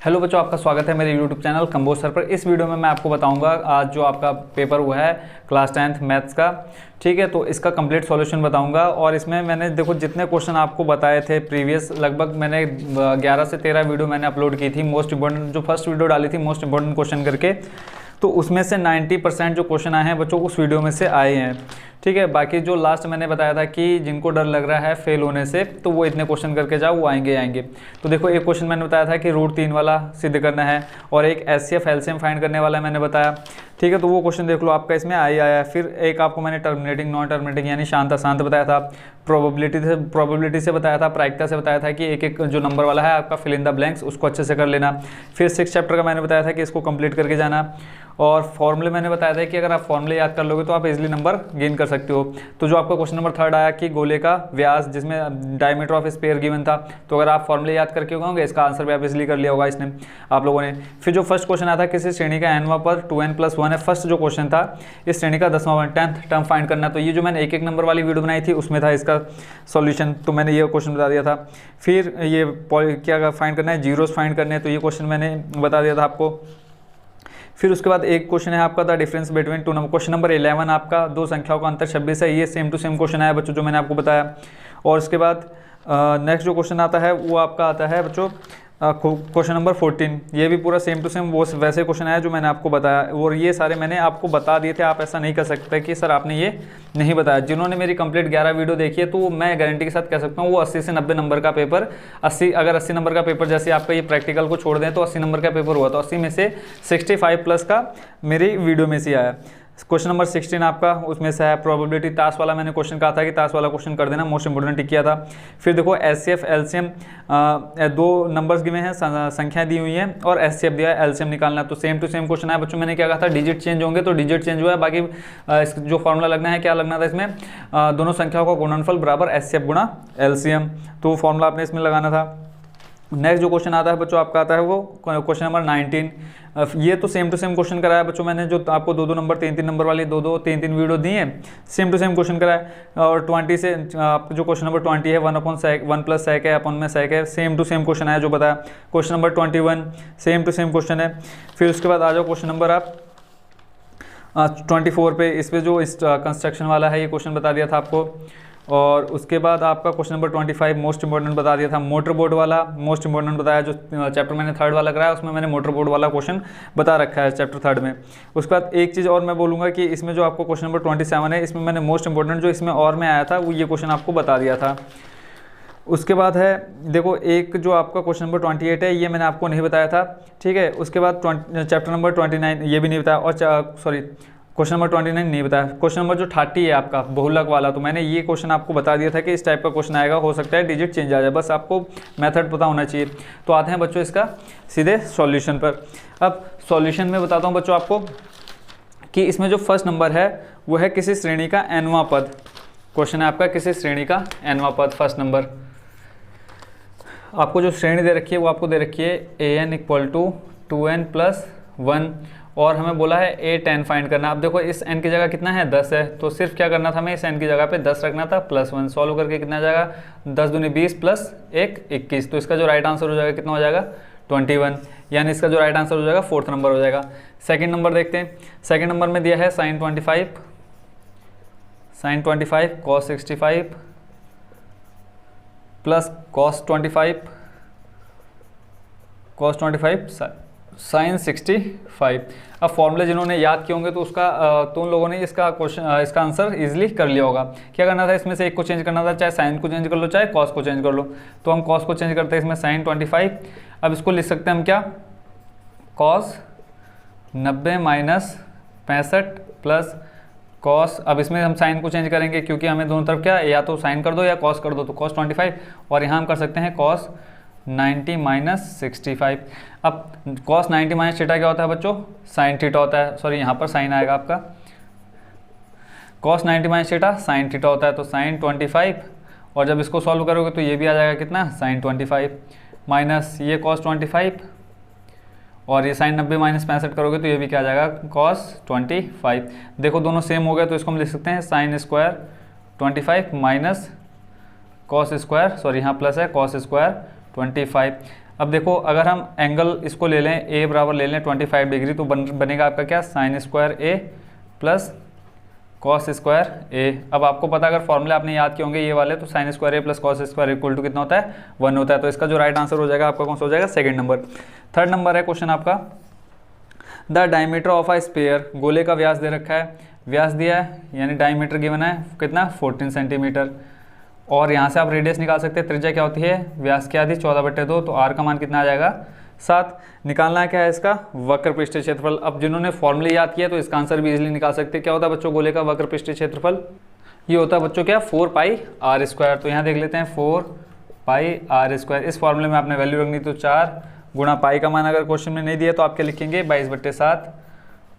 Hello बच्चों, आपका स्वागत है मेरे यूट्यूब चैनल कंबोज सर पर। इस वीडियो में मैं आपको बताऊंगा आज जो आपका पेपर हुआ है क्लास 10th मैथ्स का, ठीक है। तो इसका कंप्लीट सॉल्यूशन बताऊंगा और इसमें मैंने देखो जितने क्वेश्चन आपको बताए थे प्रीवियस, लगभग मैंने 11 से 13 वीडियो मैंने अपलोड की थी। मोस्ट इंपॉर्टेंट जो फर्स्ट वीडियो डाली थी मोस्ट इंपॉर्टेंट क्वेश्चन करके, तो उसमें से 90% जो क्वेश्चन आए हैं बच्चों उस वीडियो में से आए हैं, ठीक है। बाकी जो लास्ट मैंने बताया था कि जिनको डर लग रहा है फेल होने से तो वो इतने क्वेश्चन करके जाओ, वो आएंगे। तो देखो एक क्वेश्चन मैंने बताया था कि √3 वाला सिद्ध करना है और एक एचसीएफ एलसीएम फाइंड करने वाला मैंने बताया, ठीक है। तो वो क्वेश्चन देख लो आपका इसमें आया। फिर एक आपको मैंने टर्मिनेटिंग नॉन टर्मिनेटिंग यानी शांत अशांत बताया था, प्रोबेबिलिटी से बताया था, प्रायिकता से बताया था कि एक एक जो नंबर वाला है आपका फिल इन द ब्लैंक्स उसको अच्छे से कर लेना। फिर 6 चैप्टर का मैंने बताया था कि इसको कंप्लीट करके जाना और फॉर्मूले मैंने बताया था कि अगर आप फॉर्मूले याद कर लोगे तो आप इजीली नंबर गेन कर सकते हो। तो जो आपका क्वेश्चन नंबर 3 आया कि गोले का व्यास जिसमें डायमीटर ऑफ स्फीयर गिवन था, तो अगर आप फॉर्मूले याद करके होंगे इसका आंसर भी आप इजीली कर लिया होगा इसने आप लोगों ने। फिर जो फर्स्ट क्वेश्चन आया था किसी श्रेणी का nवां पद 2n+1 है, फर्स्ट जो क्वेश्चन था इस श्रेणी का 10वां 10th टर्म फाइंड करना। तो ये जो मैंने एक नंबर वाली वीडियो बनाई थी उसमें था इसका सॉल्यूशन, तो मैंने ये क्वेश्चन बता दिया था। फिर ये क्या फाइंड करना है, जीरोस फाइंड करने हैं, तो ये क्वेश्चन मैंने बता दिया था आपको। फिर उसके बाद एक क्वेश्चन है आपका the difference between two number, question number 11 आपका दो संख्याओं का अंतर 26 है, ये सेम टू सेम क्वेश्चन है बच्चों जो मैंने आपको बताया। और उसके बाद नेक्स्ट जो क्वेश्चन आता है वो आपका आता है बच्चों क्वेश्चन नंबर 14, ये भी पूरा सेम टू सेम वो वैसे क्वेश्चन आया जो मैंने आपको बताया और ये सारे मैंने आपको बता दिए थे। आप ऐसा नहीं कर सकते कि सर आपने ये नहीं बताया। जिन्होंने मेरी कंप्लीट 11 वीडियो देखी है तो मैं गारंटी के साथ कह सकता हूँ वो 80 से 90 नंबर का पेपर, 80 अगर 80 नंबर का पेपर जैसे आपका ये प्रैक्टिकल को छोड़ दें तो 80 नंबर का पेपर हुआ, तो 80 में से 65+ का मेरी वीडियो में से आया। क्वेश्चन नंबर 16 आपका उसमें से है प्रोबेबिलिटी, ताश वाला मैंने क्वेश्चन कहा था कि ताश वाला क्वेश्चन कर देना, मोस्ट इंपोर्टेंट टिक किया था। फिर देखो एचसीएफ एलसीएम, दो नंबर्स गिवे हैं, संख्या दी हुई है और एचसीएफ दिया है, एलसीएम निकालना। तो सेम टू सेम क्वेश्चन है बच्चों। मैंने क्या कहा था डिजिट चेंज होंगे तो डिजिट चेंज हुआ है, बाकी जो फॉर्मूला लगना है क्या लगना था इसमें, दोनों संख्याओं का गुणनफल बराबर एचसीएफ गुणा एलसीएम, तो फॉर्मूला आपने इसमें लगाना था। नेक्स्ट जो क्वेश्चन आता है बच्चों आपका आता है वो क्वेश्चन नंबर 19, ये तो सेम टू सेम क्वेश्चन कराया बच्चों मैंने, जो आपको 2-2 नंबर 3-3 नंबर वाली 2-2 3-3 वीडियो दी हैं, सेम टू सेम क्वेश्चन कराया। और 20 से आपको जो क्वेश्चन नंबर 20 है 1/1 है अपन में सेक है, सेम टू सेम क्वेश्चन आया जो बताया। Question number 21 same to same question है। फिर उसके बाद आ जाओ क्वेश्चन नंबर आप 24 पे, इस पर जो इस कंस्ट्रक्शन वाला है ये क्वेश्चन बता दिया था आपको। और उसके बाद आपका क्वेश्चन नंबर 25 मोस्ट इंपॉर्टेंट बता दिया था, मोटर बोर्ड वाला मोस्ट इंपॉर्टेंट बताया। जो चैप्टर मैंने 3rd वाला कराया उसमें मैंने मोटर बोर्ड वाला क्वेश्चन बता रखा है चैप्टर 3rd में। उसके बाद एक चीज़ और मैं बोलूँगा कि इसमें जो आपको क्वेश्चन नंबर 27 है इसमें मैंने मोस्ट इंपॉर्टेंट जो इसमें और में आया था वो ये क्वेश्चन आपको बता दिया था। उसके बाद है देखो एक जो आपका क्वेश्चन नंबर 28 है ये मैंने आपको नहीं बताया था, ठीक है। उसके बाद चैप्टर नंबर 29 ये भी नहीं बताया, और सॉरी क्वेश्चन नंबर 29 नहीं बताया। क्वेश्चन नंबर जो 30 है आपका बहुलक वाला, तो मैंने ये क्वेश्चन आपको बता दिया था कि इस टाइप का क्वेश्चन आएगा, हो सकता है डिजिट चेंज आ जाए, बस आपको मेथड पता होना चाहिए। तो आते हैं बच्चों इसका सीधे सॉल्यूशन पर। अब सॉल्यूशन में बताता हूँ बच्चों आपको कि इसमें जो फर्स्ट नंबर है वो है किसी श्रेणी का nवां पद, क्वेश्चन है आपका किसी श्रेणी का nवां पद। फर्स्ट नंबर आपको जो श्रेणी दे रखी है वो आपको दे रखी है an = 2n+1 और हमें बोला है a10 फाइंड करना। अब देखो इस n की जगह कितना है 10 है, तो सिर्फ क्या करना था हमें इस n की जगह पे 10 रखना था +1, सॉल्व करके कितना आ जाएगा 10 दूनी 20 + 1 21। तो इसका जो राइट आंसर हो जाएगा कितना हो जाएगा 21, यानी इसका जो राइट आंसर हो जाएगा 4th नंबर हो जाएगा। सेकंड नंबर देखते हैं। सेकंड नंबर में दिया है sin 25 cos 65 plus cos 25 sin 65। अब फॉर्मूले जिन्होंने याद किए होंगे तो उसका तो उन लोगों ने इसका क्वेश्चन इसका आंसर इजीली कर लिया होगा। क्या करना था इसमें से एक को चेंज करना था, चाहे साइन को चेंज कर लो चाहे कॉस को चेंज कर लो। तो हम कॉस को चेंज करते हैं इसमें sin 25। अब इसको लिख सकते हैं हम क्या cos 90 - 65 प्लस कॉस, अब इसमें हम साइन को चेंज करेंगे क्योंकि हमें दोनों तरफ क्या या तो साइन कर दो या कॉस कर दो, तो cos 25 और यहाँ हम कर सकते हैं cos 90 - 65। अब cos 90 - थीटा क्या होता है बच्चों sin थीटा होता है, सॉरी यहाँ पर साइन आएगा आपका, cos 90 - थीटा sin थीटा होता है, तो sin 25 और जब इसको सॉल्व करोगे तो ये भी आ जाएगा कितना sin 25 माइनस ये cos 25 और ये sin 90 - 65 करोगे तो ये भी क्या आ जाएगा cos 25। देखो दोनों सेम हो गए तो इसको हम लिख सकते हैं sin square 25 minus cos square, sorry यहाँ प्लस है cos स्क्वायर 25। अब देखो अगर हम एंगल इसको ले लें, ए बराबर ले लें 25 डिग्री, तो बनेगा आपका क्या, sign square A plus cos square ए। अब आपको पता, अगर फॉर्मूले आपने याद किए होंगे ये वाले, तो sine square A plus cos square equal to कितना होता है, 1 होता है। तो इसका जो राइट आंसर हो जाएगा आपका कौन सा हो जाएगा, सेकंड नंबर। थर्ड नंबर है क्वेश्चन आपका, the diameter of a sphere, गोले का व्यास दे रखा है, व्यास दिया है यानी डायमीटर गिवन है कितना, 14 सेंटीमीटर। और यहाँ से आप रेडियस निकाल सकते हैं, त्रिज्या क्या होती है, व्यास क्या थी 14/2, तो आर का मान कितना आ जाएगा 7। निकालना क्या है इसका, वक्र पृष्ठीय क्षेत्रफल। अब जिन्होंने फॉर्मूले याद किया तो इसका आंसर भी इजीली निकाल सकते हैं। क्या होता है बच्चों गोले का वक्र पृष्ठीय क्षेत्रफल, ये होता है बच्चों क्या, 4πr²। तो यहाँ देख लेते हैं 4πr²। इस फॉर्मूले में आपने वैल्यू रखनी, तो 4 गुणा पाई का मान अगर क्वेश्चन में नहीं दिया तो आप क्या लिखेंगे 22/7,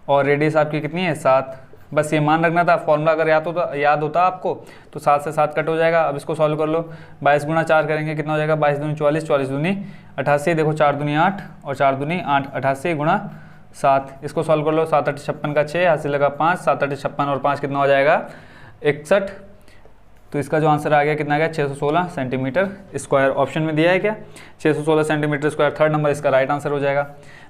और रेडियस आपकी कितनी है 7। बस ये मान रखना था। फॉर्मूला अगर याद होता आपको तो 7 से 7 कट हो जाएगा। अब इसको सॉल्व कर लो, 22 गुणा 4 करेंगे कितना हो जाएगा, 22 दूनी 44, 44 दूनी 88, देखो 4 दूनी 8 और 4 दूनी 8, 88 गुणा 7। इसको सॉल्व कर लो, 7 8 56 का 6, हासिल लगा 5, 7 8 56 और 5 कितना हो जाएगा 61। तो इसका जो आंसर आ गया कितना गया, 616 सेंटीमीटर स्क्वायर। ऑप्शन में दिया है क्या, 616 सेंटीमीटर स्क्वायर। थर्ड नंबर इसका राइट आंसर हो जाएगा।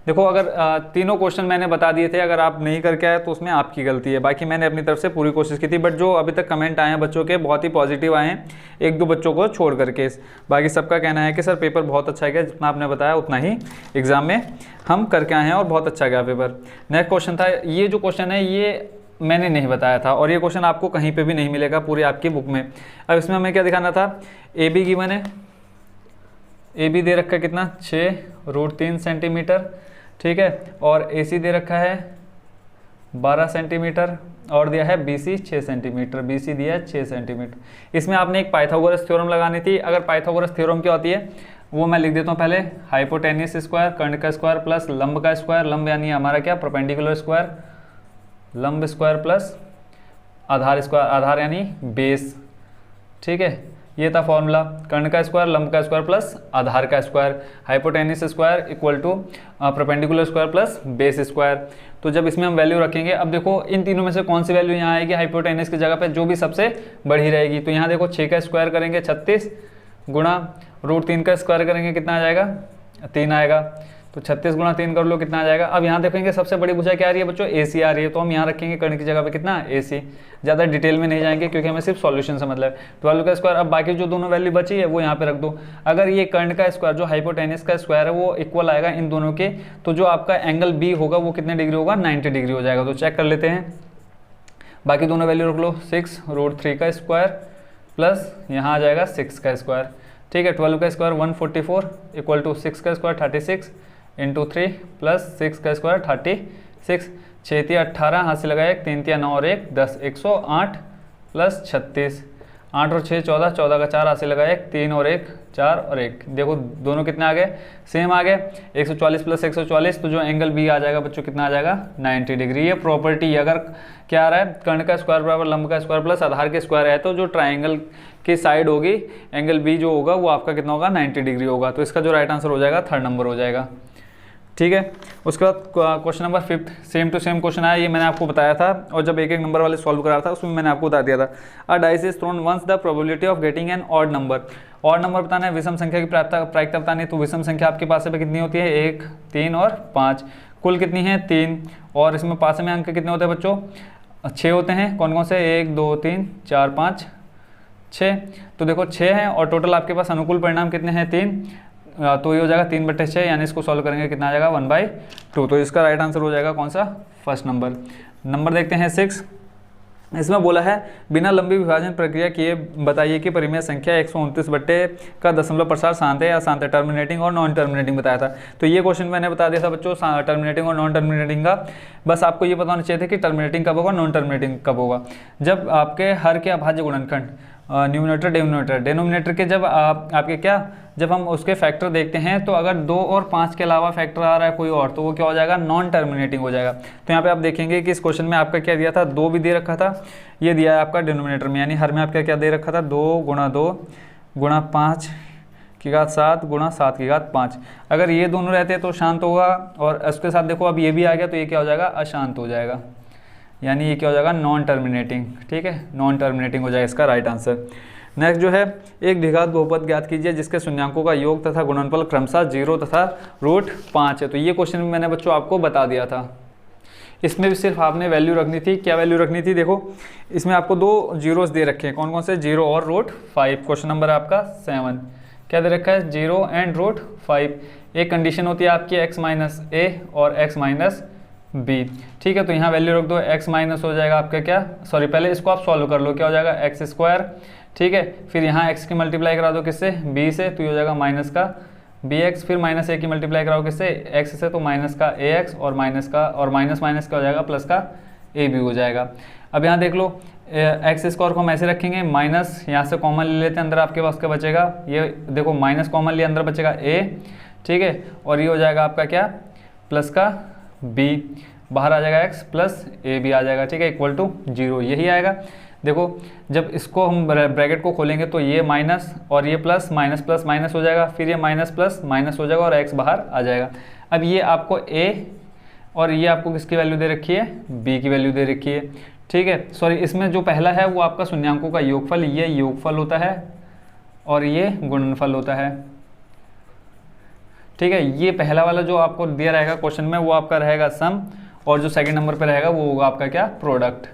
देखो अगर तीनों क्वेश्चन मैंने बता दिए थे, अगर आप नहीं करके आए तो उसमें आपकी गलती है, बाकी मैंने अपनी तरफ से पूरी कोशिश की थी। बट जो अभी तक कमेंट आए हैं बच्चों के बहुत ही पॉजिटिव आए हैं, 1-2 बच्चों को छोड़ करके। बाकी सबका कहना है कि सर पेपर बहुत अच्छा गया, जितना आपने बताया उतना ही एग्जाम में हम करके आए हैं और बहुत अच्छा गया पेपर। नेक्स्ट क्वेश्चन था, ये जो क्वेश्चन है ये मैंने नहीं बताया था और ये क्वेश्चन आपको कहीं पे भी नहीं मिलेगा पूरी आपकी बुक में। अब इसमें हमें क्या दिखाना था, ए बी गिवन है, ए बी दे रखा है कितना 6√3 सेंटीमीटर, ठीक है, और ए सी दे रखा है 12 सेंटीमीटर और दिया है B C 6 centimetre, B C दिया है 6 सेंटीमीटर। इसमें आपने एक पाइथागोरस थ्योरम लगानी थी। अगर पाइथागोरस थ्योरम क्या होती है वो मैं लिख देता हूँ पहले, हाइपोटेन्यूस स्क्वायर, कर्ण का स्क्वायर प्लस लंब का स्क्वायर, लंब यानी हमारा क्या परपेंडिकुलर स्क्वायर, लंब स्क्वायर प्लस आधार स्क्वायर, आधार यानी बेस, ठीक है, ये था फॉर्मूला। कर्ण का स्क्वायर, लंब का स्क्वायर प्लस आधार का square, hypotenuse square equal to perpendicular square plus base square. तो जब इसमें हम वैल्यू रखेंगे, अब देखो इन तीनों में से कौन सी वैल्यू यहाँ आएगी हाइपोटेन्यूस की जगह पे, जो भी सबसे बड़ी रहेगी। तो यहाँ देखो 6 का स्क्वायर करेंगे 36 गुणा √3 का स्क्वायर करेंगे कितना आ जाएगा 3 आएगा। तो 36 गुणा 3 कर लो कितना आ जाएगा। अब यहाँ देखेंगे सबसे बड़ी भुजा क्या आ रही है बच्चों, ए सी आ रही है, तो हम यहाँ रखेंगे कर्ण की जगह पे कितना ए सी। ज़्यादा डिटेल में नहीं जाएंगे क्योंकि हमें सिर्फ सॉल्यूशन से मतलब 12 का स्क्वायर। अब बाकी जो दोनों वैल्यू बची है वो यहाँ पे रख दो। अगर ये कर्ण का स्क्वायर जो हाइपोटेन्यूस का स्क्वायर है वो इक्वल आएगा इन दोनों के, तो जो आपका एंगल बी होगा वो कितने डिग्री होगा 90 डिग्री हो जाएगा। तो चेक कर लेते हैं, बाकी दोनों वैल्यू रख लो, 6√3 का स्क्वायर प्लस यहाँ आ जाएगा 6 का स्क्वायर, ठीक है। 12 का स्क्वायर 144 इक्वल टू 6 का स्क्वायर 36 इंटू 3 प्लस 6 का स्क्वायर 36, 6 3 18, हाथ से लगाया 3 3 9 और 1 10, 108 प्लस 36, 8 और 6 14, 14 का 4 हाथ से लगाया 3 और 1 4 और 1, देखो दोनों कितने आ गए सेम आ गए 140 प्लस 140। तो जो एंगल बी आ जाएगा बच्चों कितना आ जाएगा 90 डिग्री। ये प्रॉपर्टी अगर क्या आ रहा है, कर्ण का स्क्वायर बराबर लंब का स्क्वायर प्लस आधार के स्क्वायर है, तो जो ट्राइंगल की साइड होगी एंगल बी जो होगा वो आपका कितना होगा 90 डिग्री होगा। तो इसका जो राइट आंसर हो जाएगा थर्ड नंबर हो जाएगा, ठीक है। उसके बाद question number 5 same to same question आया, ये मैंने आपको बताया था और जब एक नंबर वाले सॉल्व करा था उसमें मैंने आपको बता दिया था। A dice is thrown once the probability of getting an odd number. Odd number बताना है, विषम संख्या की प्रायिकता बतानी है। तो विषम संख्या आपके पास में कितनी होती है 1 3 और 5, कुल कितनी है 3, और इसमें पास में अंक कितने होते हैं बच्चों 6 होते हैं। कौन कौन से 1 2 3 4 5 6, तो देखो 6 हैं और टोटल आपके पास अनुकूल परिणाम कितने हैं 3, तो ये हो जाएगा 3/6, यानी इसको सॉल्व करेंगे कितना आ जाएगा 1/2। तो इसका राइट आंसर हो जाएगा कौन सा फर्स्ट नंबर। नंबर देखते हैं 6, इसमें बोला है बिना लंबी विभाजन प्रक्रिया किए बताइए कि परिमेय संख्या 129 बट्टे का दशमलव प्रसार शांत है या शांत है, टर्मिनेटिंग और नॉन टर्मिनेटिंग बताया था। तो ये क्वेश्चन मैंने बता दिया था बच्चों टर्मिनेटिंग और नॉन टर्मिनेटिंग का। बस आपको ये बताना चाहिए था कि टर्मिनेटिंग कब होगा नॉन टर्मिनेटिंग कब होगा। जब आपके हर के अभाज्य गुणनखंड न्यूमिनेटर डेनोमिनेटर के जब आपके क्या जब हम उसके फैक्टर देखते हैं तो अगर 2 और 5 के अलावा फैक्टर आ रहा है कोई और, तो वो क्या हो जाएगा नॉन टर्मिनेटिंग हो जाएगा। तो यहाँ पे आप देखेंगे कि इस क्वेश्चन में आपका क्या दिया था 2 भी दे रखा था, ये दिया है आपका डिनोमिनेटर में, यानी हर में आपका क्या दे रखा था 2 गुणा 2 गुणा 5 की घात 7 गुणा 7 की घात 5। अगर ये दोनों रहते तो शांत होगा, और उसके साथ देखो अब ये भी आ गया तो ये क्या हो जाएगा अशांत हो जाएगा, यानी ये क्या हो जाएगा नॉन टर्मिनेटिंग, ठीक है, नॉन टर्मिनेटिंग हो जाएगा इसका राइट आंसर। नेक्स्ट जो है, एक द्विघात बहुपद ज्ञात कीजिए जिसके शून्यांकों का योग तथा गुणनफल क्रमशः 0 तथा √5 है। तो ये क्वेश्चन मैंने बच्चों आपको बता दिया था। इसमें भी सिर्फ आपने वैल्यू रखनी थी। क्या वैल्यू रखनी थी? देखो इसमें आपको 2 जीरोस दे रखे हैं, कौन कौन से? 0 और √5। क्वेश्चन नंबर है आपका 7। क्या दे रखा है? 0 एंड √5। एक कंडीशन होती है आपकी x माइनस a और x माइनस b। ठीक है, तो यहाँ वैल्यू रख दो। x माइनस हो जाएगा आपका क्या, सॉरी पहले इसको आप सॉल्व कर लो, क्या हो जाएगा? x square. ठीक है, फिर यहाँ x की मल्टीप्लाई करा दो किससे? b से, तो ये हो जाएगा माइनस का bx। फिर माइनस a की मल्टीप्लाई कराओ किससे? x से, तो माइनस का ax और माइनस का, और माइनस माइनस का हो जाएगा प्लस का ab हो जाएगा। अब यहाँ देख लो, एक्स स्क्वायर को हम ऐसे रखेंगे, माइनस यहाँ से कॉमन ले लेते हैं, अंदर आपके पास क्या बचेगा? ये देखो माइनस कॉमन लिया, अंदर बचेगा a। ठीक है, और ये हो जाएगा आपका क्या? प्लस का b, बाहर आ जाएगा x प्लस a भी आ जाएगा। ठीक है, इक्वल टू 0 यही आएगा। देखो जब इसको हम ब्रैकेट को खोलेंगे तो ये माइनस और ये प्लस, माइनस प्लस माइनस हो जाएगा, फिर ये माइनस प्लस माइनस हो जाएगा और x बाहर आ जाएगा। अब ये आपको a और ये आपको किसकी वैल्यू दे रखी है? b की वैल्यू दे रखी है। ठीक है, सॉरी इसमें जो पहला है वो आपका शून्यांकों का योगफल, ये योगफल होता है और ये गुणनफल होता है। ठीक है, ये पहला वाला जो आपको दिया रहेगा क्वेश्चन में वो आपका रहेगा सम, और जो सेकंड नंबर पे रहेगा वो होगा आपका क्या? प्रोडक्ट।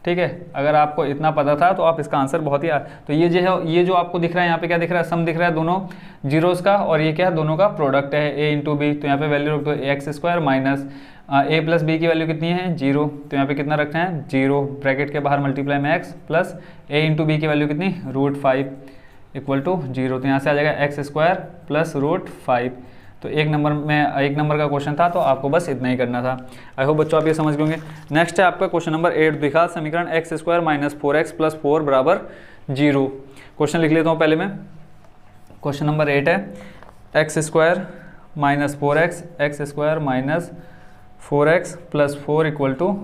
ठीक है, अगर आपको इतना पता था तो आप इसका आंसर बहुत ही तो ये जो है, ये जो आपको दिख रहा है यहाँ पे क्या दिख रहा है? सम दिख रहा है दोनों जीरोस का, और ये क्या है? दोनों का प्रोडक्ट है a इंटू बी। तो यहाँ पे वैल्यू रख दो x square minus a plus B की वैल्यू कितनी है? 0। तो यहाँ पे कितना रखना है? 0। ब्रैकेट के बाहर मल्टीप्लाई में x plus a into B की वैल्यू कितनी? √5 इक्वल टू 0। तो यहाँ से आ जाएगा एक्स स्क्वायर प्लस √5। तो एक नंबर का क्वेश्चन था, तो आपको बस इतना ही करना था। आई होप बच्चों आप ये समझ गए। नेक्स्ट है आपका क्वेश्चन नंबर 8, द्विघात समीकरण x square minus 4x plus 4 बराबर 0। क्वेश्चन लिख लेता हूँ पहले मैं। क्वेश्चन नंबर 8 है x square minus 4x, x square minus 4x plus 4 equal to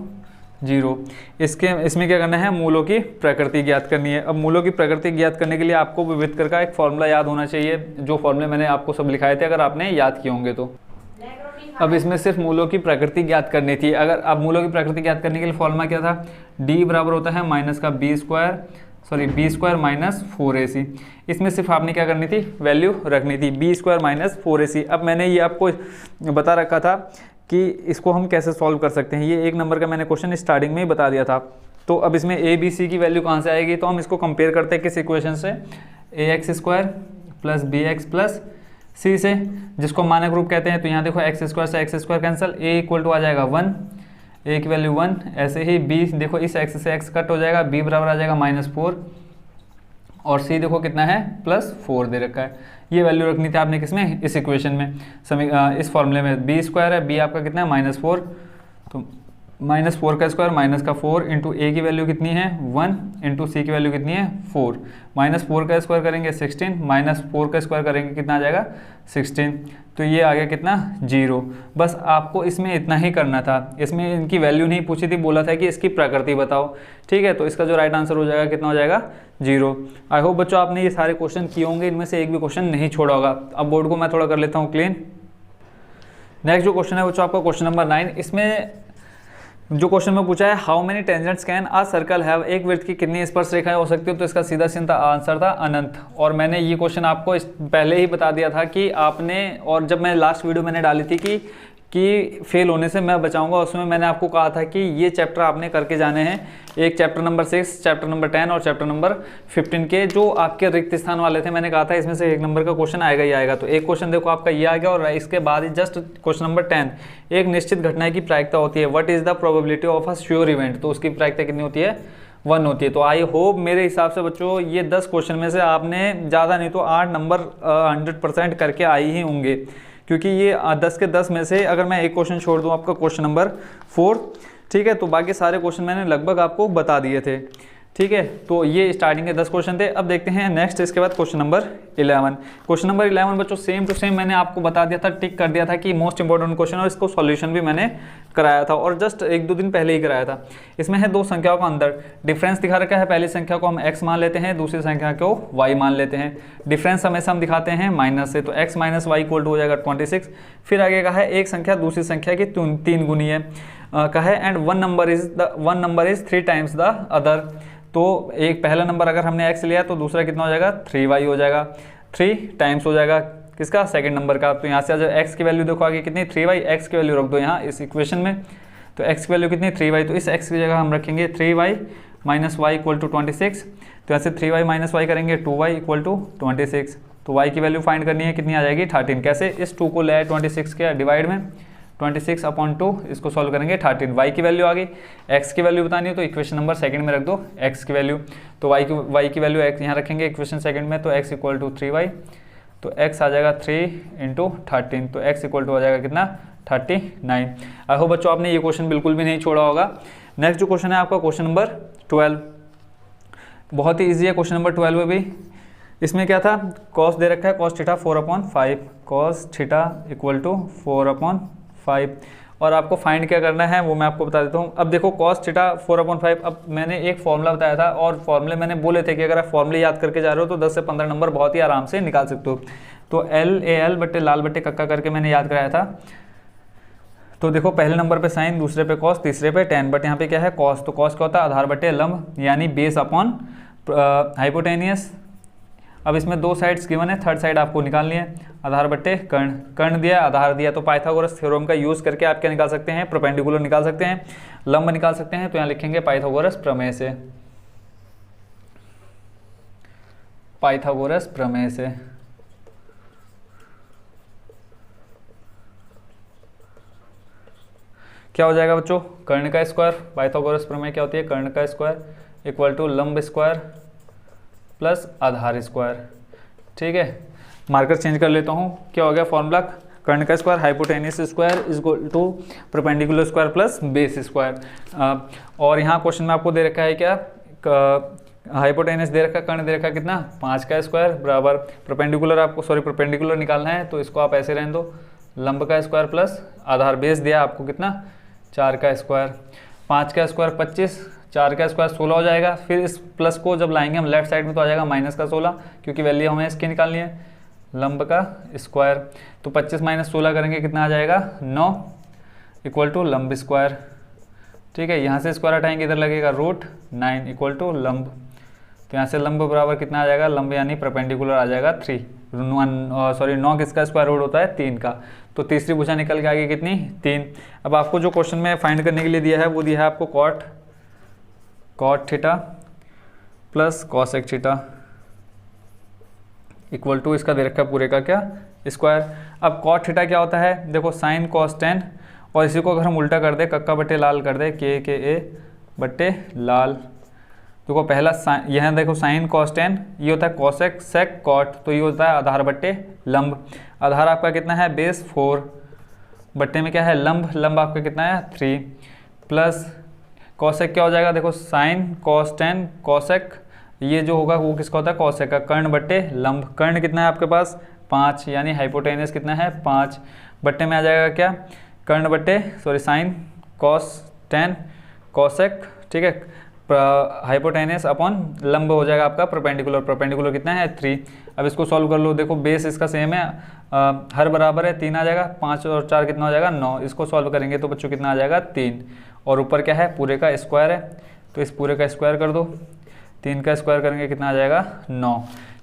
0। इसमें क्या करना है? मूलों की प्रकृति ज्ञात करनी है। अब मूलों की प्रकृति ज्ञात करने के लिए आपको विविधकर का एक फॉर्मूला याद होना चाहिए, जो फॉर्मूले मैंने आपको सब लिखाए थे, अगर आपने याद किए होंगे तो। अब इसमें सिर्फ मूलों की प्रकृति ज्ञात करनी थी। अगर आप मूलों की प्रकृति ज्ञात करने के लिए फॉर्मूला क्या था? d बराबर होता है माइनस का b स्क्वायर माइनस 4ac। इसमें सिर्फ आपने क्या करनी थी? वैल्यू रखनी थी, b स्क्वायर माइनस 4ac। अब मैंने ये आपको बता रखा था कि इसको हम कैसे सॉल्व कर सकते हैं। ये एक नंबर का मैंने क्वेश्चन स्टार्टिंग में ही बता दिया था। तो अब इसमें a b c की वैल्यू कहाँ से आएगी? तो हम इसको कंपेयर करते हैं किस इक्वेशन से? ax square plus bx plus c से, जिसको मानक रूप कहते हैं। तो यहाँ देखो एक्स स्क्वायर से x square cancel, a equal to आ जाएगा 1, a की वैल्यू 1। ऐसे ही b देखो इस x से x कट हो जाएगा, b बराबर आ जाएगा -4, और c देखो कितना है? +4 दे रखा है। ये वैल्यू रखनी थी आपने किसमें? इस इक्वेशन में, इस फॉर्मूले में। b स्क्वायर है, b आपका कितना है? -4, तो -4 का स्क्वायर माइनस का 4 इंटू a की वैल्यू कितनी है? 1 इंटू c की वैल्यू कितनी है? 4। -4 का स्क्वायर करेंगे 16, -4 का स्क्वायर करेंगे कितना आ जाएगा? 16। तो ये आ गया कितना? 0। बस आपको इसमें इतना ही करना था। इसमें इनकी वैल्यू नहीं पूछी थी, बोला था कि इसकी प्रकृति बताओ। ठीक है, तो इसका जो राइट आंसर हो जाएगा कितना हो जाएगा? 0। आई होप बच्चों आपने ये सारे क्वेश्चन किए होंगे, इनमें से एक भी क्वेश्चन नहीं छोड़ा होगा। अब बोर्ड को मैं थोड़ा कर लेता हूँ क्लीन। नेक्स्ट जो क्वेश्चन है बच्चों आपका क्वेश्चन नंबर 9। इसमें जो क्वेश्चन में पूछा है, how many tangents can a circle have? एक वृत्त की कितनी स्पर्श रेखाएं हो सकती है? तो इसका सीधा आंसर था अनंत। और मैंने ये क्वेश्चन आपको पहले ही बता दिया था कि आपने, और जब मैं लास्ट वीडियो मैंने डाली थी कि फेल होने से मैं बचाऊंगा, उसमें मैंने आपको कहा था कि ये चैप्टर आपने करके जाने हैं। एक चैप्टर नंबर 6, चैप्टर नंबर 10 और चैप्टर नंबर 15 के जो आपके रिक्त स्थान वाले थे, मैंने कहा था इसमें से एक नंबर का क्वेश्चन आएगा ही आएगा। तो एक क्वेश्चन देखो आपका ये आ गया, और इसके बाद ही जस्ट क्वेश्चन नंबर 10, एक निश्चित घटना की प्रायिकता होती है। What is the probability of a sure event? तो उसकी प्रायिकता कितनी होती है? 1 होती है। तो आई होप मेरे हिसाब से बच्चों ये 10 क्वेश्चन में से आपने ज़्यादा नहीं तो 8 नंबर 100% करके आई ही होंगे, क्योंकि ये 10 के 10 में से अगर मैं एक क्वेश्चन छोड़ दूं आपका क्वेश्चन नंबर 4, ठीक है, तो बाकी सारे क्वेश्चन मैंने लगभग आपको बता दिए थे। ठीक है, तो ये स्टार्टिंग के 10 क्वेश्चन थे। अब देखते हैं नेक्स्ट, इसके बाद क्वेश्चन नंबर 11। क्वेश्चन नंबर 11 बच्चों सेम टू सेम मैंने आपको बता दिया था, टिक कर दिया था कि मोस्ट इंपॉर्टेंट क्वेश्चन, और इसको सॉल्यूशन भी मैंने कराया था, और जस्ट 1-2 दिन पहले ही कराया था। इसमें है 2 संख्याओं का अंदर, डिफरेंस दिखा रखा है। पहली संख्या को हम x मान लेते हैं, दूसरी संख्या को y मान लेते हैं। डिफरेंस हमेशा हम दिखाते हैं माइनस से, तो x minus y equal to हो जाएगा 26। फिर आगे का है एक संख्या दूसरी संख्या की 3 गुनी है। का है and one number is 3 times the other. तो एक पहला नंबर अगर हमने x लिया तो दूसरा कितना हो जाएगा 3y हो जाएगा, 3 टाइम्स हो जाएगा किसका, सेकंड नंबर का। तो यहाँ से जब x की वैल्यू देखो आगे कितनी 3y, x की वैल्यू रख दो यहाँ इस इक्वेशन में, तो x की वैल्यू कितनी 3y, तो इस x की जगह हम रखेंगे 3y minus y equal to 26। तो यहाँ से 3y माइनस वाई करेंगे 2y इक्वल टू 26। तो y की वैल्यू फाइंड करनी है, कितनी आ जाएगी 13। कैसे, इस 2 को ले आए 26 के डिवाइड में, 26/2 इसको सॉल्व करेंगे 13। y की वैल्यू आ गई, x की वैल्यू बतानी है तो इक्वेशन नंबर सेकंड में रख दो x की वैल्यू। तो y की वैल्यू x यहाँ रखेंगे इक्वेशन सेकंड में, तो x इक्वल टू 3y, तो x आ जाएगा 3 × 13, तो x इक्वल टू आ जाएगा कितना 39। आई होप बच्चों आपने ये क्वेश्चन बिल्कुल भी नहीं छोड़ा होगा। नेक्स्ट जो क्वेश्चन है आपका क्वेश्चन नंबर 12, बहुत ही ईजी है क्वेश्चन नंबर 12 भी। इसमें क्या था, कॉस दे रखा है cos theta 4/5, cos theta equal to 4/5, और आपको फाइंड क्या करना है वो मैं आपको बता देता हूँ। अब देखो कॉस थीटा 4/5, अब मैंने एक फॉर्मूला बताया था और फॉर्मूले मैंने बोले थे कि अगर आप फॉर्मूले याद करके जा रहे हो तो 10 से 15 नंबर बहुत ही आराम से निकाल सकते हो। तो LAL बट्टे लाल बट्टे कक्का करके मैंने याद कराया था। तो देखो पहले नंबर पे साइन, दूसरे पे कॉस, तीसरे पे tan, बट यहाँ पे क्या है कॉस, तो कॉस क्या होता है आधार बट्टे लंब, यानी बेस अपॉन हाइपोटेनियस। अब इसमें 2 साइड्स गिवन है, थर्ड साइड आपको निकालनी है, आधार बट्टे कर्ण, कर्ण दिया आधार दिया, तो पाइथागोरस थ्योरम का यूज करके आप क्या निकाल सकते हैं, परपेंडिकुलर निकाल सकते हैं, लंब निकाल सकते हैं। तो यहाँ लिखेंगे पाइथागोरस प्रमेय से, पाइथागोरस प्रमेय से। क्या हो जाएगा बच्चों, कर्ण का स्क्वायर, पाइथागोरस प्रमेय क्या होती है, कर्ण का स्क्वायर इक्वल टू लंब स्क्वायर प्लस आधार स्क्वायर। ठीक है, मार्कर चेंज कर लेता हूँ, क्या हो गया फॉर्मूला, कर्ण का square hypotenuse square is equal to perpendicular square plus base square. और यहाँ क्वेश्चन में आपको दे रखा है क्या, हाइपोटेनियस दे रखा, कर्ण दे रखा कितना 5 का स्क्वायर बराबर परपेंडिकुलर, आपको परपेंडिकुलर निकालना है तो इसको आप ऐसे रहने दो, लंब का स्क्वायर प्लस आधार बेस दिया आपको कितना 4 का स्क्वायर, 5 का स्क्वायर 25, 4 का स्क्वायर 16 हो जाएगा। फिर इस प्लस को जब लाएंगे हम लेफ्ट साइड में तो आ जाएगा माइनस का 16, क्योंकि वैल्यू हमें इसकी निकालनी है, लंब का स्क्वायर। तो 25 माइनस 16 करेंगे कितना आ जाएगा 9 इक्वल टू लंब स्क्वायर। ठीक है, यहाँ से स्क्वायर हटाएंगे इधर लगेगा √9 इक्वल टू लंब। तो यहाँ से लंब बराबर कितना आ जाएगा, लंब यानी परपेंडिकुलर आ जाएगा 3, 9 किसका स्क्वायर रूट होता है 3 का। तो तीसरी भुजा निकल के आगे कितनी 3। अब आपको जो क्वेश्चन में फाइंड करने के लिए दिया है वो दिया है आपको cot theta plus cosec theta equal to इसका दे रखा है पूरे का क्या स्क्वायर। अब कॉट थीटा क्या होता है, देखो साइन कॉस टेन, और इसी को अगर हम उल्टा कर दे कक्का बट्टे लाल कर दे के ए बट्टे लाल। देखो पहला यह देखो साइन कॉस टेन, ये होता है कॉसेक सेक कॉट, तो ये होता है आधार बट्टे लंब। आधार आपका कितना है बेस 4, बट्टे में क्या है लंब, लंब आपका कितना है 3 प्लस कॉसेक क्या हो जाएगा, देखो साइन कॉस टेन कॉसेक, ये जो होगा वो किसका होता है कॉसेक का, कर्ण बट्टे लंब। कर्ण कितना है आपके पास 5, यानी हाइपोटेनियस कितना है 5, बट्टे में आ जाएगा क्या कर्ण बट्टे साइन कॉस टेन कॉसेक। ठीक है, हाइपोटेनियस अपॉन लंब हो जाएगा आपका परपेंडिकुलर, परपेंडिकुलर कितना है 3। अब इसको सॉल्व कर लो, देखो बेस इसका सेम है, हर बराबर है 3 आ जाएगा, 5 और 4 कितना हो जाएगा 9। इसको सॉल्व करेंगे तो बच्चों कितना आ जाएगा 3, और ऊपर क्या है पूरे का स्क्वायर है, तो इस पूरे का स्क्वायर कर दो, 3 का स्क्वायर करेंगे कितना आ जाएगा 9।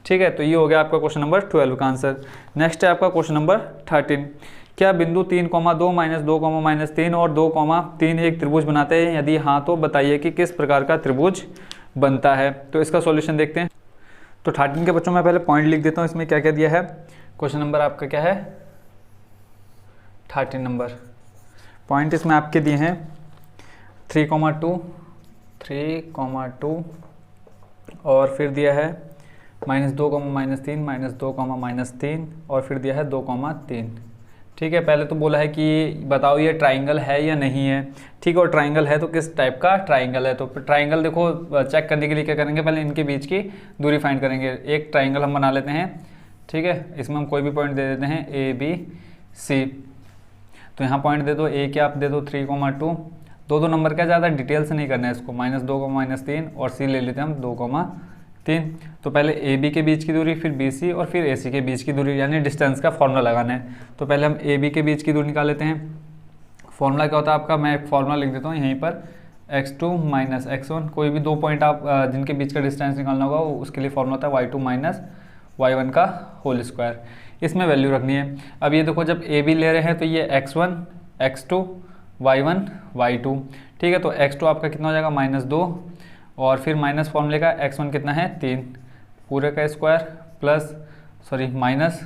ठीक है, तो ये हो गया आपका क्वेश्चन नंबर 12 का आंसर। नेक्स्ट है आपका क्वेश्चन नंबर 13, क्या बिंदु 3, 2, -2, -3 और 2, 3 एक त्रिभुज बनाते हैं, यदि हाँ तो बताइए कि किस प्रकार का त्रिभुज बनता है। तो इसका सॉल्यूशन देखते हैं। तो 13 के बच्चों में पहले पॉइंट लिख देता हूँ, इसमें क्या क्या दिया है। क्वेश्चन नंबर आपका क्या है 13 नंबर, पॉइंट इसमें आपके दिए हैं 3, 2 और फिर दिया है -2, -3, -2, -3 और फिर दिया है 2, 3। ठीक है, पहले तो बोला है कि बताओ ये ट्राइंगल है या नहीं है। ठीक है, और ट्राइंगल है तो किस टाइप का ट्राइंगल है। तो ट्राइंगल देखो चेक करने के लिए क्या करेंगे, पहले इनके बीच की दूरी फाइंड करेंगे। एक ट्राइंगल हम बना लेते हैं। ठीक है, इसमें हम कोई भी पॉइंट दे देते हैं ABC। तो यहाँ पॉइंट दे दो, A क्या आप दे दो 3, 2, दो नंबर का, ज़्यादा डिटेल से नहीं करना है इसको, -2, -3 और C ले लेते हैं हम 2, 3। तो पहले AB के बीच की दूरी, फिर BC और फिर AC के बीच की दूरी, यानी डिस्टेंस का फॉर्मूला लगाना है। तो पहले हम AB के बीच की दूरी निकाल लेते हैं। फॉर्मूला क्या होता है आपका, मैं एक फॉर्मूला लिख देता हूँ यहीं पर, x2 माइनस x1, कोई भी 2 पॉइंट आप जिनके बीच का डिस्टेंस निकालना होगा उसके लिए फॉर्मूला होता है y2 माइनस y1 का होल स्क्वायर। इसमें वैल्यू रखनी है। अब ये देखो जब a b ले रहे हैं तो ये x1 x2 y1 y2, ठीक है। तो x2 आपका कितना हो जाएगा -2, और फिर माइनस फॉर्मूले का x1 कितना है 3 पूरे का स्क्वायर, प्लस सॉरी माइनस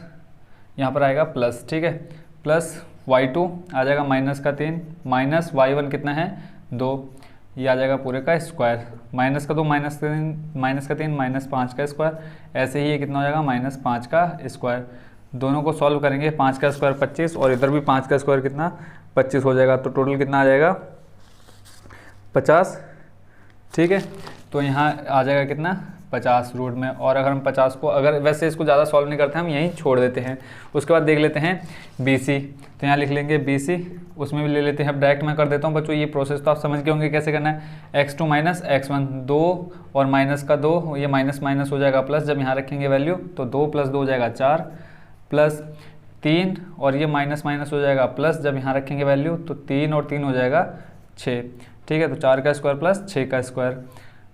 यहाँ पर आएगा प्लस, ठीक है, प्लस y2 आ जाएगा -3 माइनस y1 कितना है 2, ये आ जाएगा पूरे का स्क्वायर, माइनस का 2 -3 -5 का स्क्वायर, ऐसे ही ये कितना हो जाएगा -5 का स्क्वायर। दोनों को सॉल्व करेंगे, 5 का स्क्वायर 25 और इधर भी 5 का स्क्वायर कितना 25 हो जाएगा, तो टोटल कितना आ जाएगा 50, ठीक है। तो यहाँ आ जाएगा कितना 50 रूट में, और अगर हम 50 को, अगर वैसे इसको ज़्यादा सॉल्व नहीं करते हम यहीं छोड़ देते हैं। उसके बाद देख लेते हैं BC, तो यहाँ लिख लेंगे BC, उसमें भी ले लेते हैं। अब डायरेक्ट मैं कर देता हूँ बच्चों, ये प्रोसेस तो आप समझ के होंगे कैसे करना है। x2 माइनस x1 2 और माइनस का 2, ये माइनस माइनस हो जाएगा प्लस, जब यहाँ रखेंगे वैल्यू तो 2 + 2 हो जाएगा 4, प्लस 3 और ये माइनस माइनस हो जाएगा प्लस, जब यहाँ रखेंगे वैल्यू तो 3 और 3 हो जाएगा 6, ठीक है। तो 4 का स्क्वायर प्लस 6 का स्क्वायर,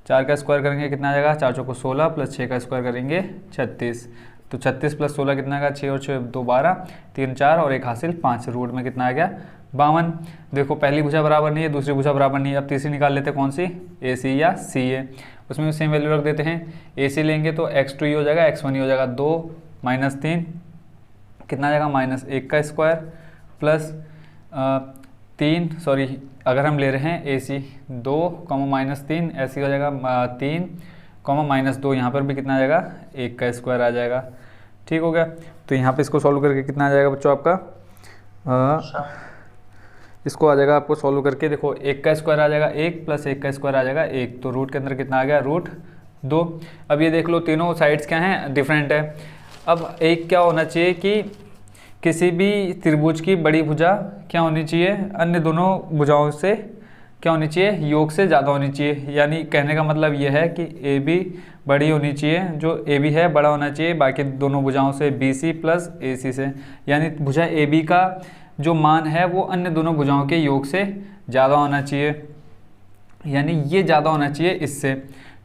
4 का स्क्वायर करेंगे कितना आ जाएगा 4 चौको 16 प्लस 6 का स्क्वायर करेंगे 36, तो 36 + 16 कितना आएगा 6 और 6 2 12, 3 4 और 1 हासिल 5, रूट में कितना आ गया 52। देखो पहली भुजा बराबर नहीं है, दूसरी भुजा बराबर नहीं है, अब तीसरी निकाल लेते हैं कौन सी, AC या CA, उसमें भी सेम वैल्यू रख देते हैं। AC लेंगे तो x2 ही हो जाएगा x1 ही हो जाएगा 2 - 3 कितना आ जाएगा -1 का स्क्वायर, प्लस 3 सॉरी अगर हम ले रहे हैं AC 2 -3, ऐसे हो जाएगा 3 -2, यहाँ पर भी कितना आ जाएगा 1 का स्क्वायर आ जाएगा, ठीक हो गया। तो यहाँ पे इसको सॉल्व करके कितना आ जाएगा बच्चों आपका, इसको आ जाएगा आपको सॉल्व करके, देखो 1 का स्क्वायर आ जाएगा 1 प्लस 1 का स्क्वायर आ जाएगा 1, तो रूट के अंदर कितना आ गया √2। अब ये देख लो तीनों साइड्स क्या हैं डिफरेंट है। अब एक क्या होना चाहिए कि किसी भी त्रिभुज की बड़ी भुजा क्या होनी चाहिए, अन्य दोनों भुजाओं से क्या होनी चाहिए, योग से ज़्यादा होनी चाहिए। यानी कहने का मतलब ये है कि AB बड़ी होनी चाहिए, जो AB है बड़ा होना चाहिए बाकी दोनों भुजाओं से, BC प्लस AC से, यानी भुजा AB का जो मान है वो अन्य दोनों भुजाओं के योग से ज़्यादा होना चाहिए, यानी ये ज़्यादा होना चाहिए इससे,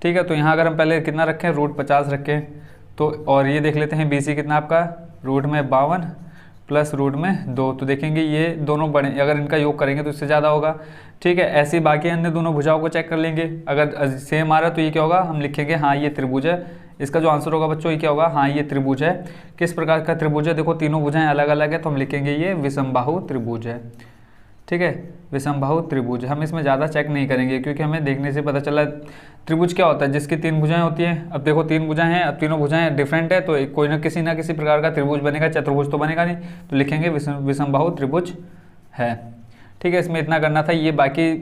ठीक है। तो यहाँ अगर हम पहले कितना रखें √50 रखें तो, और ये देख लेते हैं BC कितना आपका रूट में 52 प्लस रूट में 2, तो देखेंगे ये दोनों बड़े, अगर इनका योग करेंगे तो इससे ज़्यादा होगा, ठीक है। ऐसे ही बाकी अन्य दोनों भुजाओं को चेक कर लेंगे, अगर सेम आ रहा है तो ये क्या होगा, हम लिखेंगे हाँ ये त्रिभुज है। इसका जो आंसर होगा बच्चों ये क्या होगा, हाँ ये त्रिभुज है। किस प्रकार का त्रिभुज है, देखो तीनों भुजाएं अलग अलग है तो हम लिखेंगे ये विषमबाहु त्रिभुज है, ठीक है, विषमबाहु त्रिभुज। हम इसमें ज़्यादा चेक नहीं करेंगे क्योंकि हमें देखने से पता चला त्रिभुज क्या होता है, जिसकी 3 भुजाएं होती हैं। अब देखो 3 भुजाएं हैं, अब तीनों भुजाएं डिफरेंट है तो कोई ना किसी प्रकार का त्रिभुज बनेगा, चतुर्भुज तो बनेगा नहीं, तो लिखेंगे विषमबाहु त्रिभुज है, ठीक है। इसमें इतना करना था, ये बाकी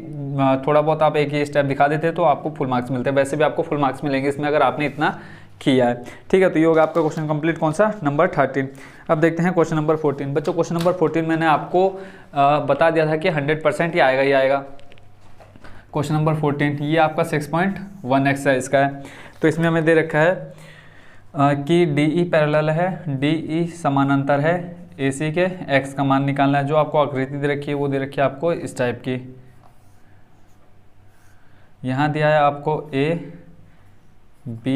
थोड़ा बहुत आप एक ही स्टेप दिखा देते तो आपको फुल मार्क्स मिलते हैं, वैसे भी आपको फुल मार्क्स मिलेंगे इसमें अगर आपने इतना किया है, ठीक है। तो ये होगा आपका क्वेश्चन कंप्लीट, कौन सा नंबर 13। अब देखते हैं क्वेश्चन नंबर 14। बच्चों क्वेश्चन नंबर 14 मैंने आपको बता दिया था कि 100% ही आएगा, ये आएगा। क्वेश्चन नंबर 14 ये आपका 6.1 एक्सरसाइज का है। तो इसमें हमें दे रखा है कि DE पैरेलल है, DE समानांतर है AC के, x का मान निकालना है। जो आपको आकृति दे रखी है वो दे रखी है आपको इस टाइप की, यहाँ दिया है आपको A B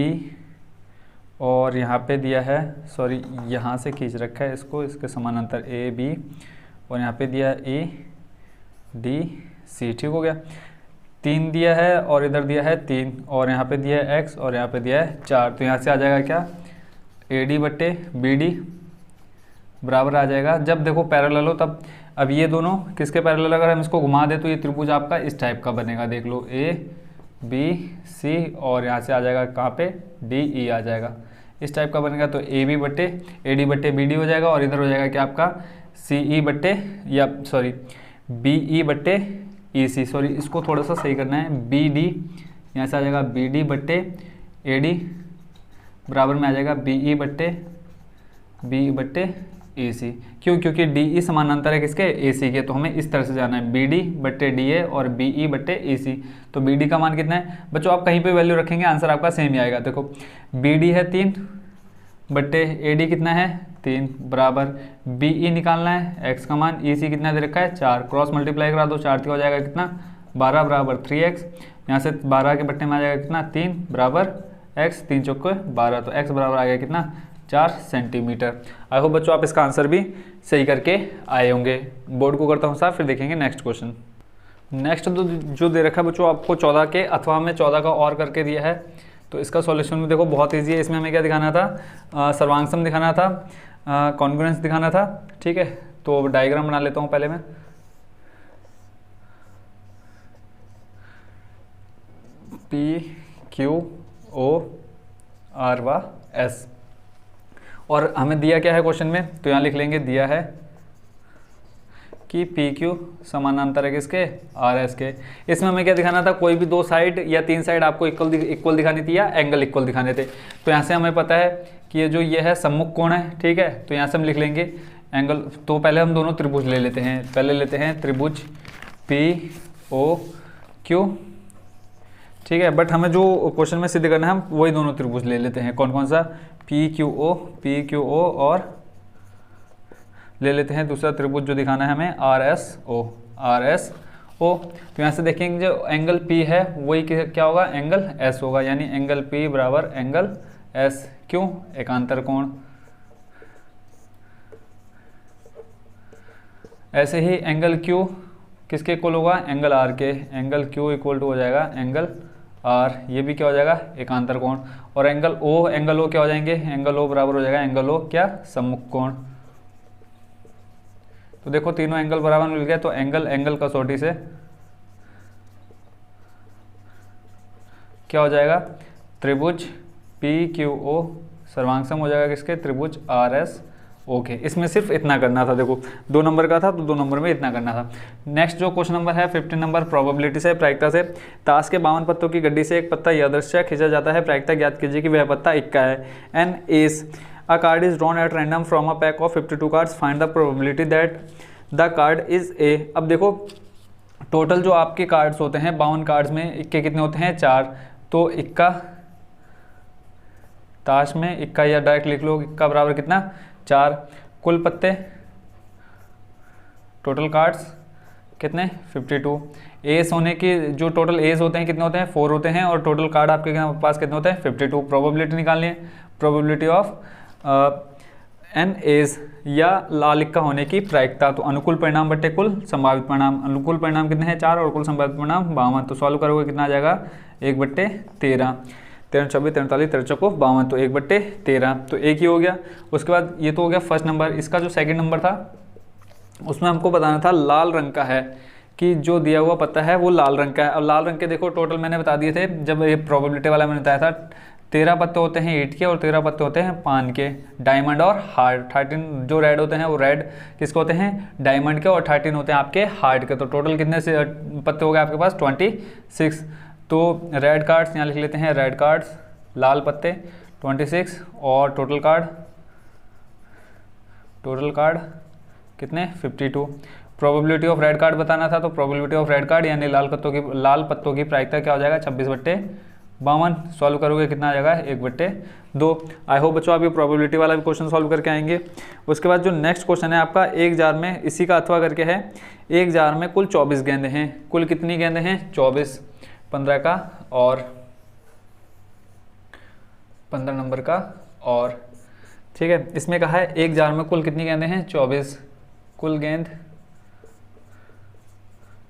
और यहाँ पे दिया है, सॉरी यहाँ से खींच रखा है इसको, इसके समानांतर A B और यहाँ पे दिया है E D C, ठीक हो गया। 3 दिया है और इधर दिया है 3 और यहाँ पे दिया है x और यहाँ पे दिया है 4, तो यहाँ से आ जाएगा क्या AD/BD बराबर आ जाएगा। जब देखो पैरेलल हो तब, अब ये दोनों किसके पैरेलल, अगर हम इसको घुमा दे तो ये त्रिभुज आपका इस टाइप का बनेगा, देख लो A B C और यहाँ से आ जाएगा कहाँ पे D E आ जाएगा, इस टाइप का बनेगा। तो AD/BD हो जाएगा और इधर हो जाएगा क्या आपका BE/EC, सॉरी इसको थोड़ा सा सही करना है, BD यहाँ से आ जाएगा BD/AD बराबर में आ जाएगा BE/EC। क्यों, क्योंकि DE समानांतर है किसके, AC के, तो हमें इस तरह से जाना है BD/DA और BE/EC। तो BD का मान कितना है बच्चों, आप कहीं पे वैल्यू रखेंगे आंसर आपका सेम ही आएगा। देखो BD है 3/AD कितना है 3 बराबर बी ई निकालना है, x का मान ई सी कितना दे रखा है 4, क्रॉस मल्टीप्लाई करा दो, 4 हो जाएगा कितना 12 बराबर 3x, यहाँ से 12 के बट्टे में आ जाएगा कितना 3 बराबर x, 3 चौके 12, तो x बराबर आ गया कितना 4 सेंटीमीटर। आई होप बच्चों आप इसका आंसर भी सही करके आए होंगे। बोर्ड को करता हूँ साफ, फिर देखेंगे नेक्स्ट क्वेश्चन। नेक्स्ट जो दे रखा है बच्चों आपको 14 के अथवा में 14 का और करके दिया है, तो इसका सॉल्यूशन भी देखो बहुत ईजी है। इसमें हमें क्या दिखाना था, सर्वांगसम दिखाना था, कॉन्ग्रुएंस दिखाना था, ठीक है। तो डायग्राम बना लेता हूँ पहले मैं। पी क्यू ओ आर वा एस, और हमें दिया क्या है क्वेश्चन में, तो यहाँ लिख लेंगे दिया है कि पी क्यू समानांतर है किसके आर एस के। इसमें हमें क्या दिखाना था, कोई भी दो साइड या तीन साइड आपको इक्वल दिखानी थी या एंगल इक्वल दिखाने थे। तो यहाँ से हमें पता है कि ये है सम्मुख कोण है, ठीक है। तो यहाँ से हम लिख लेंगे एंगल, तो पहले हम दोनों त्रिभुज ले लेते हैं। पहले लेते हैं त्रिभुज पी ओ क्यू, ठीक है। बट हमें जो क्वेश्चन में सिद्ध करना है हम वही दोनों त्रिभुज ले लेते हैं। कौन कौन सा, पी क्यू ओ, और ले लेते हैं दूसरा त्रिभुज जो दिखाना है हमें आर एस ओ। तो यहाँ से देखेंगे जो एंगल P है वही क्या होगा, एंगल S होगा, यानी एंगल P बराबर एंगल S। क्यों, एकांतर कोण। ऐसे ही एंगल Q किसके इक्वल होगा, एंगल R के। एंगल Q इक्वल टू हो जाएगा एंगल R, ये भी क्या हो जाएगा एकांतर कोण। और एंगल O क्या हो जाएंगे, एंगल O बराबर हो जाएगा एंगल O क्या, सम्मुख कोण। तो देखो तीनों एंगल बराबर मिल गया, तो एंगल कसौटी से क्या हो जाएगा, त्रिभुज पी क्यू ओ सर्वांगसम हो जाएगा किसके, त्रिभुज आर एस ओ के। इसमें सिर्फ इतना करना था, देखो 2 नंबर का था तो 2 नंबर में इतना करना था। नेक्स्ट जो क्वेश्चन नंबर है 15 नंबर, प्रोबेबिलिटी से, प्रायिकता से। ताश के 52 पत्तों की गड्डी से एक पत्ता यादृच्छिक खींचा जाता है, प्रायिकता ज्ञात कीजिए कि वह पत्ता इक्का है। An ace A card is drawn at random from a pack of 52 cards. Find the probability that the card is A. अब देखो टोटल जो आपके कार्ड्स होते हैं 52 कार्ड्स में इक्के कितने होते हैं, 4। तो इक्का, ताश में इक्का, या डायरेक्ट लिख लो इक्का बराबर कितना 4। कुल पत्ते टोटल कार्ड्स कितने 52। एस होने की जो टोटल एस होते हैं कितने होते हैं 4 होते हैं, और टोटल कार्ड आपके पास कितने होते हैं 52। प्रोबेबिलिटी निकालनी है, प्रोबेबिलिटी ऑफ एन एज या लाल इक्का होने की प्रायिकता। तो अनुकूल परिणाम बट्टे कुल संभावित परिणाम, अनुकूल परिणाम कितने हैं 4 और कुल संभावित परिणाम 52। तो सॉल्व करोगे कितना आ जाएगा 1/13, 13 24 43 13 को 52, तो 1/13, तो एक ही हो गया। उसके बाद ये तो हो गया फर्स्ट नंबर। इसका जो सेकंड नंबर था उसमें हमको बताना था लाल रंग का है, कि जो दिया हुआ पत्ता है वो लाल रंग का है। अब लाल रंग के देखो टोटल मैंने बता दिए थे जब ये प्रोबेबिलिटी वाला मैंने बताया था, 13 पत्ते होते हैं ईंट के और 13 पत्ते होते हैं पान के, डायमंड और हार्ट। 13 जो रेड होते हैं वो रेड किसके होते हैं, डायमंड के, और 13 होते हैं आपके हार्ट के। तो टोटल कितने से पत्ते हो गए आपके पास 26। तो रेड कार्ड्स यहाँ लिख लेते हैं, रेड कार्ड्स लाल पत्ते 26, और टोटल कार्ड कितने 52। प्रोबेबिलिटी ऑफ रेड कार्ड बताना था, तो प्रोबेबिलिटी ऑफ रेड कार्ड यानी लाल पत्तों की प्रायिकता क्या हो जाएगा 26/52। सॉल्व करोगे कितना आ जाएगा 1/2। आई होप बच्चों आप ये प्रोबेबिलिटी वाला भी क्वेश्चन सॉल्व करके आएंगे। उसके बाद जो नेक्स्ट क्वेश्चन है आपका, एक जार में, इसी का अथवा करके है, एक जार में कुल 24 गेंदे हैं। कुल कितनी गेंदे हैं 24, 15 का और 15 नंबर का और, ठीक है। इसमें कहा है एक जार में कुल कितनी गेंदे हैं 24, कुल गेंद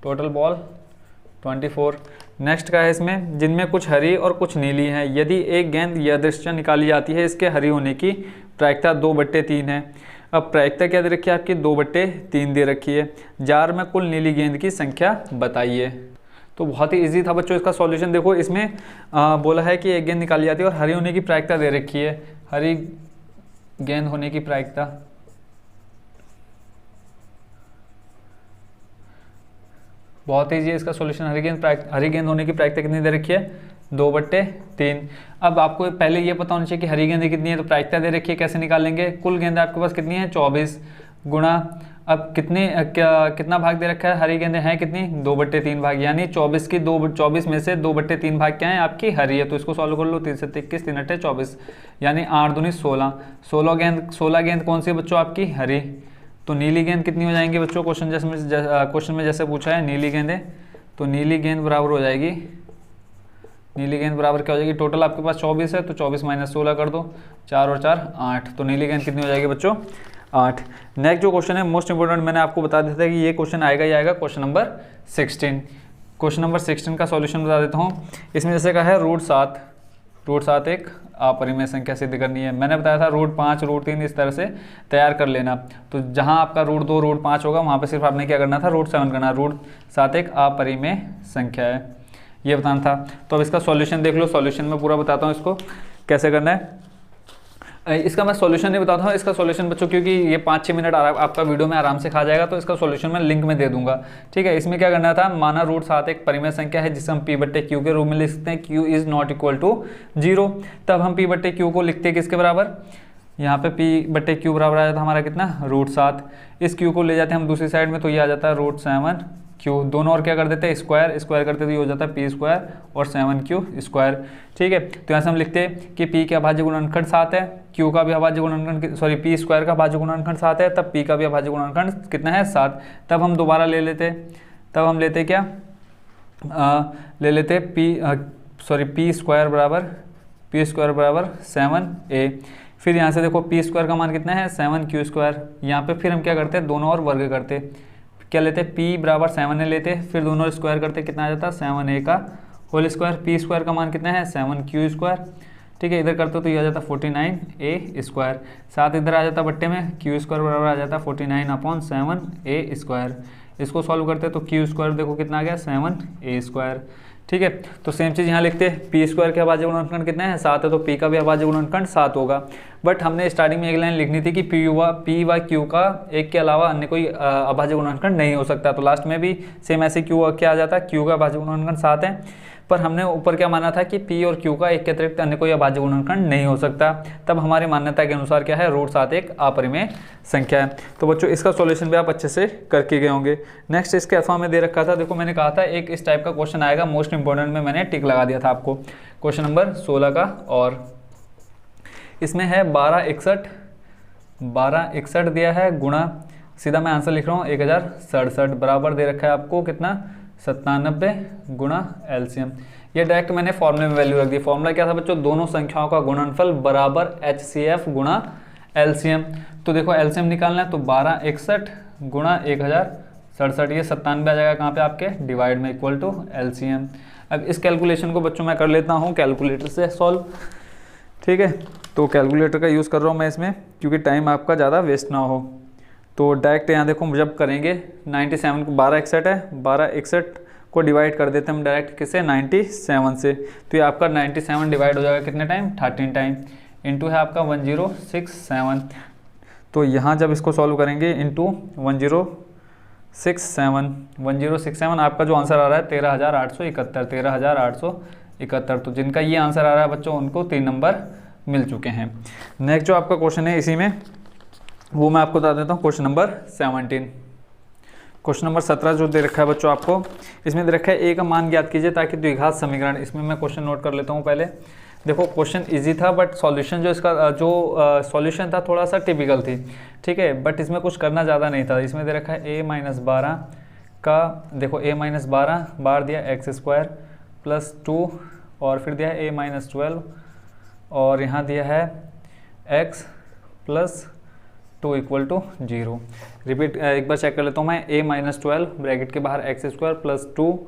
टोटल बॉल 24। नेक्स्ट का है इसमें, जिनमें कुछ हरी और कुछ नीली हैं। यदि एक गेंद यादृच्छिक निकाली जाती है, इसके हरी होने की प्रायिकता 2/3 है। अब प्रायिकता क्या दे रखी है आपकी 2/3 दे रखी है। जार में कुल नीली गेंद की संख्या बताइए। तो बहुत ही इजी था बच्चों इसका सॉल्यूशन। देखो इसमें बोला है कि एक गेंद निकाली जाती है और हरी होने की प्रायिकता दे रखी है, हरी गेंद होने की प्रायिकता बहुत ईजी है इसका सॉल्यूशन। हरी गेंद होने की प्रायिकता कितनी दे रखी है 2/3। अब आपको पहले ये पता होना चाहिए कि हरी गेंद कितनी है, तो प्रायिकता दे रखी है, कैसे निकालेंगे। कुल गेंद आपके पास कितनी है 24 गुणा अब कितना भाग दे रखा है, हरी गेंदें हैं कितनी, 2/3 भाग, यानी 24 में से 2/3 भाग क्या है आपकी हरी है। तो इसको सॉल्व कर लो, 3 से 21, 3 8 24, यानी 8 दूनी 16, 16 गेंद कौन सी है बच्चों आपकी, हरी। तो नीली गेंद कितनी हो जाएंगी बच्चों, क्वेश्चन में जैसे पूछा है नीली गेंदें, तो नीली गेंद बराबर हो जाएगी, नीली गेंद बराबर क्या हो जाएगी, टोटल आपके पास 24 है तो 24 माइनस 16 कर दो, 4 और 4 8, तो नीली गेंद कितनी हो जाएगी बच्चों 8। नेक्स्ट जो क्वेश्चन है मोस्ट इंपोर्टेंट, मैंने आपको बता दिया था कि ये क्वेश्चन आएगा ही आएगा, क्वेश्चन नंबर 16। क्वेश्चन नंबर 16 का सॉल्यूशन बता देता हूँ। इसमें जैसे कहा है रूट 7 एक अपरिमेय संख्या सिद्ध करनी है। मैंने बताया था रूट 5 रूट 3 इस तरह से तैयार कर लेना। तो जहाँ आपका रूट 2 रूट 5 होगा वहाँ पे सिर्फ आपने क्या करना था, रूट 7 करना। रूट 7 एक अपरिमेय संख्या है, ये बताना था। तो अब इसका सॉल्यूशन देख लो, सॉल्यूशन में पूरा बताता हूँ इसको कैसे करना है। इसका मैं सॉल्यूशन नहीं बताता हूँ, इसका सॉल्यूशन बच्चों क्योंकि ये 5-6 मिनट आपका वीडियो में आराम से खा जाएगा, तो इसका सॉल्यूशन मैं लिंक में दे दूंगा। ठीक है, इसमें क्या करना था, माना रूट 7 एक परिमेय संख्या है जिसे हम p/q के रूप में लिख सकते हैं, q is not equal to 0। तब हम p/q को लिखते हैं किसके बराबर, यहाँ पे p/q बराबर आ जाता है हमारा कितना, रूट 7। इस q को ले जाते हैं हम दूसरी साइड में, तो ये आ जाता है रूट 7 q, दोनों और क्या कर देते हैं स्क्वायर करते तो ये हो जाता है p² और 7q²। ठीक है, तो यहाँ से हम लिखते हैं कि p का अभाज्य गुणनखंड 7 है, q का भी अभाज्य गुणनखंड p² का अभाज्य गुणनखंड 7 है, तब p का भी अभाज्य गुणनखंड कितना है 7। तब हम दोबारा ले लेते, तब हम लेते क्या, ले लेते p² बराबर 7a। फिर यहाँ से देखो p² का मान कितना है 7q²। यहाँ पे फिर हम क्या करते हैं, दोनों और वर्ग करते, क्या लेते p बराबर 7a लेते, फिर दोनों स्क्वायर करते, कितना आ जाता है 7a का होल स्क्वायर। p² का मान कितना है 7q²। ठीक है, इधर करते तो ये आ जाता 49a²। 7 इधर आ जाता बट्टे में, q² बराबर आ जाता 49/7a²। इसको सॉल्व करते तो q² देखो कितना आ गया 7a²। ठीक है, तो सेम चीज़ यहाँ लिखते हैं, p² के अभाज्य गुणनखंड कितना है 7 है, तो p का भी अभाज्य गुणनखंड 7 होगा। बट हमने स्टार्टिंग में एक लाइन लिखनी थी कि p व q का एक के अलावा अन्य कोई अभाज्य गुणनखंड नहीं हो सकता। तो लास्ट में भी सेम ऐसे q क्या आ जाता है, q का अभाज्य गुणनखंड 7 है, पर हमने ऊपर क्या माना था कि p और q का एक के अतिरिक्त अन्य कोई अभाज्य गुणनखंड नहीं हो सकता। तब हमारी मान्यता के अनुसार क्या है, रूट 7 एक अपरिमेय संख्या है। तो बच्चों इसका सॉल्यूशन भी आप अच्छे से करके गए होंगे। नेक्स्ट इसके अथवा में दे रखा था, देखो मैंने कहा था एक इस टाइप का क्वेश्चन आएगा, मोस्ट इंपोर्टेंट में मैंने टिक लगा दिया था आपको, क्वेश्चन नंबर 16 का। और इसमें है 1261 दिया है गुणा, सीधा मैं आंसर लिख रहा हूँ 1067 बराबर दे रखा है आपको कितना 97 गुणा एलसीएम। ये डायरेक्ट मैंने फॉर्मूले में वैल्यू रख दी। फॉर्मूला क्या था बच्चों, दोनों संख्याओं का गुणनफल बराबर HCF गुणा एलसीएम। तो देखो एलसीएम निकालना है, तो 1261 गुणा 1067, ये 97 आ जाएगा कहाँ पे आपके डिवाइड में, इक्वल टू एलसीएम। अब इस कैलकुलेशन को बच्चों मैं कर लेता हूँ कैलकुलेटर से सॉल्व। ठीक है, तो कैलकुलेटर का यूज़ कर रहा हूँ मैं इसमें क्योंकि टाइम आपका ज़्यादा वेस्ट ना हो। तो डायरेक्ट यहाँ देखो जब करेंगे 97 को 1261 है, 1261 को डिवाइड कर देते हैं हम डायरेक्ट किससे 97 से। तो ये आपका 97 डिवाइड हो जाएगा कितने टाइम 13 टाइम, इंटू है आपका 1067। तो यहाँ जब इसको सॉल्व करेंगे इंटू 1067 आपका जो आंसर आ रहा है 13,871। तो जिनका ये आंसर आ रहा है बच्चों उनको 3 नंबर मिल चुके हैं। नेक्स्ट जो आपका क्वेश्चन है इसी में वो मैं आपको बता देता हूँ, क्वेश्चन नंबर 17। क्वेश्चन नंबर 17 जो दे रखा है बच्चों आपको, इसमें दे रखा है a का मान ज्ञात कीजिए ताकि द्विघात समीकरण, इसमें मैं क्वेश्चन नोट कर लेता हूँ पहले। देखो क्वेश्चन इजी था बट सॉल्यूशन जो इसका जो सॉल्यूशन था थोड़ा सा टिपिकल थी। ठीक है, बट इसमें कुछ करना ज़्यादा नहीं था। इसमें दे रखा है a-12 का, देखो a-12 बार दिया x² प्लस 2 और फिर दिया है a-12 और यहाँ दिया है x plus 2 equal to 0। Repeat एक बार चेक कर लेता हूँ मैं, a-12 ब्रैकेट के बाहर x² प्लस 2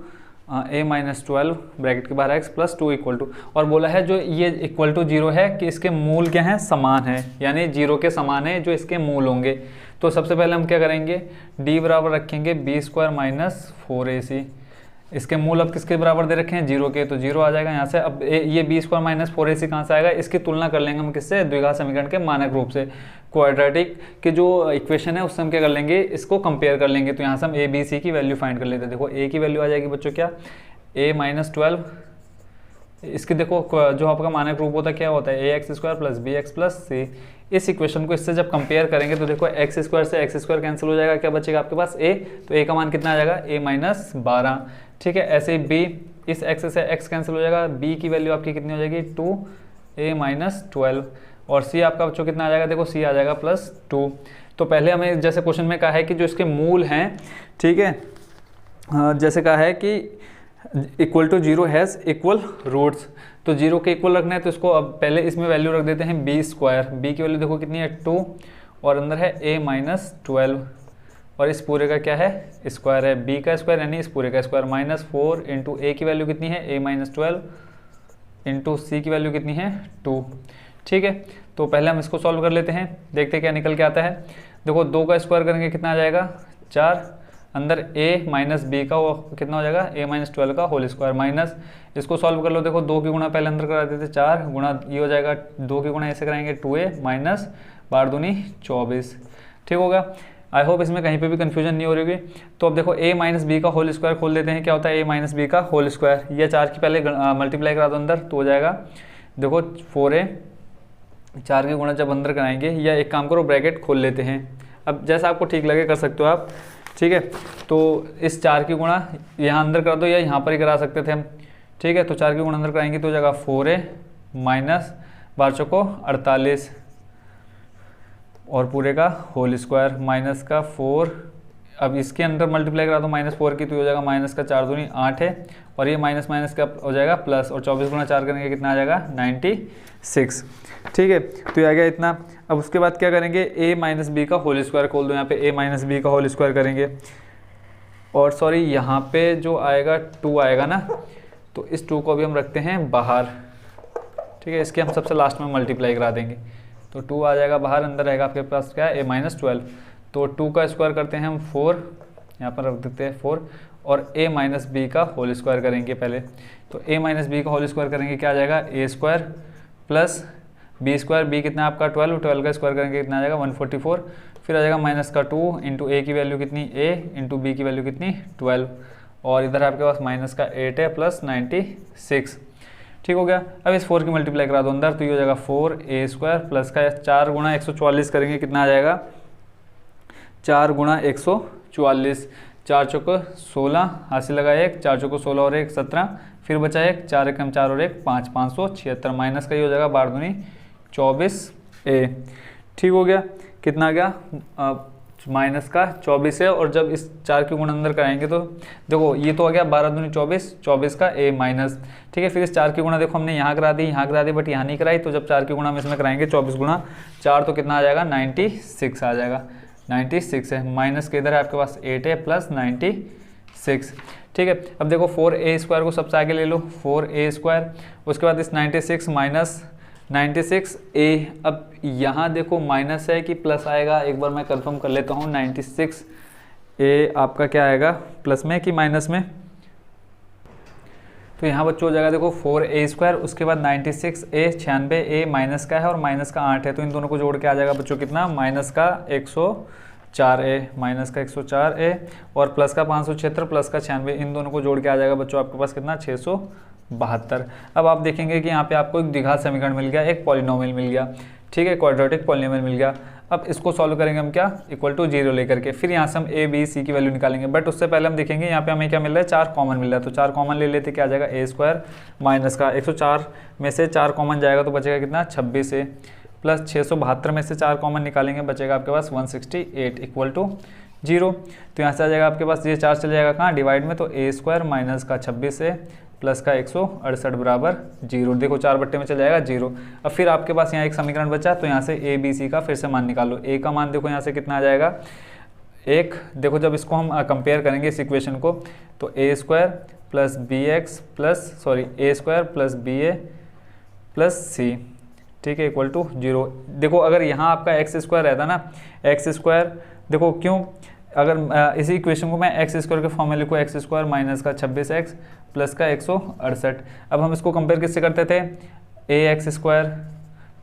a-12 ब्रैकेट के बाहर x प्लस 2 इक्वल टू, और बोला है जो ये इक्वल टू 0 है कि इसके मूल क्या हैं समान है, यानी 0 के समान है जो इसके मूल होंगे। तो सबसे पहले हम क्या करेंगे, d बराबर रखेंगे b² माइनस 4ac। इसके मूल अब किसके बराबर दे रखे हैं 0 के, तो 0 आ जाएगा यहाँ से। अब ये b² माइनस 4ac कहाँ से आएगा, इसकी तुलना कर लेंगे हम किससे, द्विघात समीकरण के मानक रूप से। क्वाड्रेटिक के जो इक्वेशन है उससे हम क्या कर लेंगे, इसको कंपेयर कर लेंगे। तो यहाँ से हम a b c की वैल्यू फाइंड कर लेते हैं। देखो a की वैल्यू आ जाएगी बच्चों क्या, a-12, इसकी देखो जो आपका मानक रूप होता है क्या होता है ax² plus bx plus c। इस इक्वेशन को इससे जब कंपेयर करेंगे तो देखो एक्स स्क्वायर से एक्स स्क्वायर कैंसिल हो जाएगा, क्या बचेगा आपके पास ए, तो ए का मान कितना आ जाएगा ए माइनस 12। ठीक है, ऐसे ही बी, इस एक्स से एक्स कैंसिल हो जाएगा, बी की वैल्यू आपकी कितनी हो जाएगी 2a माइनस 12, और सी आपका बच्चों कितना आ जाएगा, देखो सी आ जाएगा +2। तो पहले हमें जैसे क्वेश्चन में कहा है कि जो इसके मूल हैं, ठीक है, जैसे कहा है कि equal to 0 has equal roots, तो 0 के इक्वल रखना है तो इसको अब पहले इसमें वैल्यू रख देते हैं b स्क्वायर, b की वैल्यू देखो कितनी है 2, और अंदर है a माइनस 12, और इस पूरे का क्या है स्क्वायर है, b का स्क्वायर यानी इस पूरे का स्क्वायर, -4 इंटू a की वैल्यू कितनी है a माइनस 12 इंटू सी की वैल्यू कितनी है 2। ठीक है, तो पहले हम इसको सॉल्व कर लेते हैं, देखते हैं क्या निकल के आता है। देखो 2 का स्क्वायर करेंगे कितना आ जाएगा 4, अंदर a माइनस बी का वो कितना हो जाएगा a माइनस 12 का होल स्क्वायर, माइनस इसको सॉल्व कर लो, देखो 2 की गुणा पहले अंदर करा देते 4 गुणा, ये हो जाएगा 2 की गुणा ऐसे कराएंगे 2a माइनस 12 दूनी 24। ठीक होगा, आई होप इसमें कहीं पे भी कंफ्यूजन नहीं हो रही होगी। तो अब देखो a माइनस बी का होल स्क्वायर खोल देते हैं, क्या होता है a माइनस बी का होल स्क्वायर, ये 4 की पहले मल्टीप्लाई करा दो अंदर तो हो जाएगा देखो 4a, 4 की गुणा जब अंदर कराएंगे, या एक काम करो ब्रैकेट खोल लेते हैं, अब जैसा आपको ठीक लगे कर सकते हो आप। ठीक है, तो इस 4 की गुणा यहाँ अंदर कर दो या यहाँ पर ही करा सकते थे हम। ठीक है, तो 4 की गुणा अंदर कराएंगे तो हो जाएगा 4a माइनस 12 चौको 48, और पूरे का होल स्क्वायर माइनस का 4, अब इसके अंदर मल्टीप्लाई करा दो -4 की तो हो जाएगा माइनस का 4 दूनी 8 है, और ये माइनस माइनस का हो जाएगा प्लस, और 24 गुणा 4 करेंगे कितना आ जाएगा 96। ठीक है, तो ये आ गया इतना। अब उसके बाद क्या करेंगे a माइनस बी का होल स्क्वायर खोल दो, यहाँ पे a माइनस बी का होल स्क्वायर करेंगे, और सॉरी यहाँ पे जो आएगा 2 आएगा ना, तो इस 2 को भी हम रखते हैं बाहर। ठीक है, इसके हम सबसे लास्ट में मल्टीप्लाई करा देंगे, तो 2 आ जाएगा बाहर, अंदर रहेगा आपके पास क्या a माइनस 12, तो 2 का स्क्वायर करते हैं हम 4, यहाँ पर रख देते हैं 4, और a माइनस बी का होल स्क्वायर करेंगे पहले, तो a माइनस बी का होल स्क्वायर करेंगे क्या आ जाएगा a square plus B square, B कितना आपका 12, 12 का स्क्वायर करेंगे कितना आ जाएगा 144, फिर आ जाएगा माइनस का 2 इंटू ए की वैल्यू कितनी a इंटू बी की वैल्यू कितनी 12, और इधर आपके पास माइनस का 8 है प्लस 96। ठीक हो गया, अब इस 4 की मल्टीप्लाई करा दो अंदर तो ये हो जाएगा 4a स्क्वायर प्लस का 4 गुणा 144 करेंगे कितना आ जाएगा 4 गुणा 144, 4 चौको 16, हासिल लगा 1, 4 चौको 16 और 1 17, फिर बचा 1, 4 एकम 4 और 1 5, 576, माइनस का ये हो जाएगा 12 दूनी 24a। ठीक हो गया, कितना आ गया माइनस का 24 है, और जब इस 4 की गुणा अंदर कराएंगे तो देखो ये तो आ गया 12 दूनी 24, 24 का a माइनस। ठीक है, फिर इस 4 की गुणा देखो हमने यहाँ करा दी, यहाँ करा दी, बट यहाँ नहीं कराई, तो जब 4 की गुणा हम इसमें कराएंगे 24 गुणा 4 तो कितना आ जाएगा 96 आ जाएगा, 96 है, माइनस के इधर है आपके पास 8 है प्लस 96। ठीक है, अब देखो 4a स्क्वायर को सबसे आगे ले लो, 4a स्क्वायर, उसके बाद इस 96 माइनस 96a, अब यहाँ देखो माइनस है कि प्लस आएगा, एक बार मैं कंफर्म कर लेता हूँ, 96a आपका क्या आएगा प्लस में कि माइनस में, तो यहाँ बच्चों हो जाएगा देखो 4a स्क्वायर, उसके बाद 96a 96a माइनस का है और माइनस का 8 है, तो इन दोनों को जोड़ के आ जाएगा बच्चों कितना माइनस का 104a, माइनस का 104a, और प्लस का 576 प्लस का 96, इन दोनों को जोड़ के आ जाएगा बच्चों आपके पास कितना 672। अब आप देखेंगे कि यहाँ पे आपको एक द्विघात समीकरण मिल गया, एक पॉलिनोमियल मिल गया। ठीक है, क्वाड्रेटिक पॉलिनोमियल मिल गया। अब इसको सॉल्व करेंगे हम क्या इक्वल टू 0 लेकर के, फिर यहाँ से हम a b c की वैल्यू निकालेंगे, बट उससे पहले हम देखेंगे यहाँ पे हमें क्या मिल रहा है 4 कॉमन मिल रहा है, तो 4 कॉमन ले लेते क्या आ जाएगा a स्क्वायर माइनस का 104 में से 4 कॉमन जाएगा तो बचेगा कितना 26 है, प्लस 672 में से 4 कॉमन निकालेंगे बचेगा आपके पास 168 इक्वल टू 0। तो यहाँ से आ जाएगा आपके पास ये 4 चले जाएगा कहाँ डिवाइड में, तो a स्क्वायर माइनस का 26 है प्लस का 168 बराबर 0, देखो 4 बट्टे में चल जाएगा 0। अब फिर आपके पास यहाँ एक समीकरण बचा, तो यहाँ से a b c का फिर से मान निकालो, a का मान देखो यहाँ से कितना आ जाएगा 1, देखो जब इसको हम कंपेयर करेंगे इस इक्वेशन को, तो a square plus b x plus sorry a square plus b a plus c, ठीक है, इक्वल टू 0। देखो अगर यहाँ आपका एक्स स्क्वायर रहता ना, एक्स स्क्वायर देखो क्यों, अगर इसी इक्वेशन को मैं एक्स स्क्वायर के फॉर्म में लिखूँ, एक्स स्क्वायर माइनस का 26x प्लस का 168, अब हम इसको कंपेयर किससे करते थे ए एक्स स्क्वायर,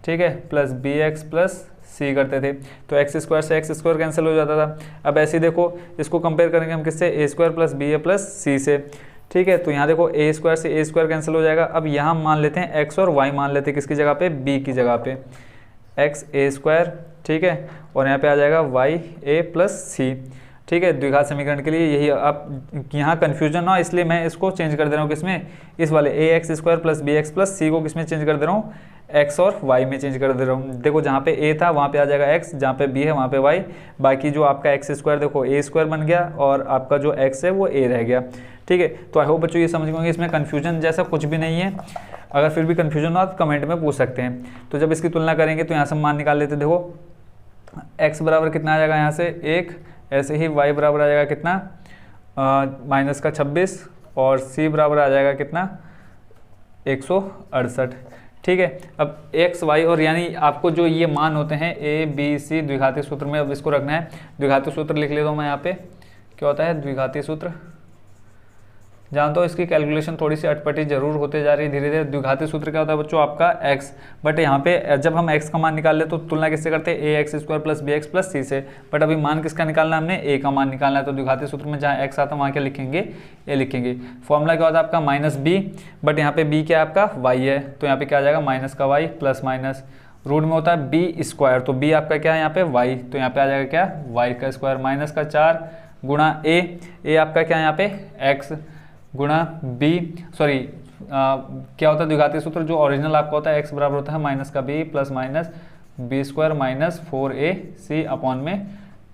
ठीक है, प्लस बी एक्स प्लस सी करते थे, तो एक्स स्क्वायर से एक्स स्क्वायर कैंसिल हो जाता था। अब ऐसे ही देखो इसको कंपेयर करेंगे हम किससे, ए square plus b a plus c से, ठीक है, तो यहाँ देखो ए स्क्वायर से ए स्क्वायर कैंसिल हो जाएगा। अब यहाँ मान लेते हैं एक्स और वाई मान लेते हैं किसकी जगह पे, बी की जगह पे, एक्स ए स्क्वायर, ठीक है, और यहाँ पे आ जाएगा वाई ए प्लस सी, ठीक है, द्विघात समीकरण के लिए यही। अब यहाँ कन्फ्यूजन ना हो इसलिए मैं इसको चेंज कर दे रहा हूँ किसमें, इस वाले a x square plus b x plus c को किसमें चेंज कर दे रहा हूँ, एक्स और वाई में चेंज कर दे रहा हूँ। देखो जहाँ पे ए था वहाँ पे आ जाएगा एक्स, जहाँ पे बी है वहाँ पे वाई, बाकी जो आपका एक्स स्क्वायर देखो ए स्क्वायर बन गया और आपका जो एक्स है वो ए रह गया, ठीक है। तो आई होप बच्चों ये समझ गए, इसमें कन्फ्यूजन जैसा कुछ भी नहीं है। अगर फिर भी कन्फ्यूजन हो आप कमेंट में पूछ सकते हैं। तो जब इसकी तुलना करेंगे तो यहाँ से मान निकाल लेते, देखो एक्स बराबर कितना आ जाएगा यहाँ से 1, ऐसे ही y बराबर आ जाएगा कितना -26 और c बराबर आ जाएगा कितना 168, ठीक है। अब x y और यानी आपको जो ये मान होते हैं a b c द्विघाती सूत्र में, अब इसको रखना है। द्विघाती सूत्र लिख लेता हूँ मैं यहाँ पे, क्या होता है द्विघाती सूत्र, जानता हूँ इसकी कैलकुलेशन थोड़ी सी अटपटी जरूर होते जा रही है धीरे धीरे। द्विघाती सूत्र क्या होता है बच्चों आपका x, बट यहाँ पे जब हम x का मान निकाल ले तो तुलना किससे करते हैं, a x square plus b x plus c से, बट अभी मान किसका निकालना है, हमने a का मान निकालना है। तो द्विघाती सूत्र में जहाँ x आता है वहाँ क्या लिखेंगे, a लिखेंगे। फॉर्मूला क्या होता है आपका -b, बट यहाँ पे b क्या है आपका y है, तो यहाँ पे क्या आ जाएगा माइनस का y प्लस माइनस, रूट में होता है b स्क्वायर, तो b आपका क्या है यहाँ पे y, तो यहाँ पे आ जाएगा क्या y का स्क्वायर माइनस का 4 गुणा a आपका क्या है यहाँ पे x गुणा b, सॉरी क्या होता है द्विघाती सूत्र जो ओरिजिनल आपका होता है x बराबर होता है माइनस का b plus minus B square minus 4ac upon में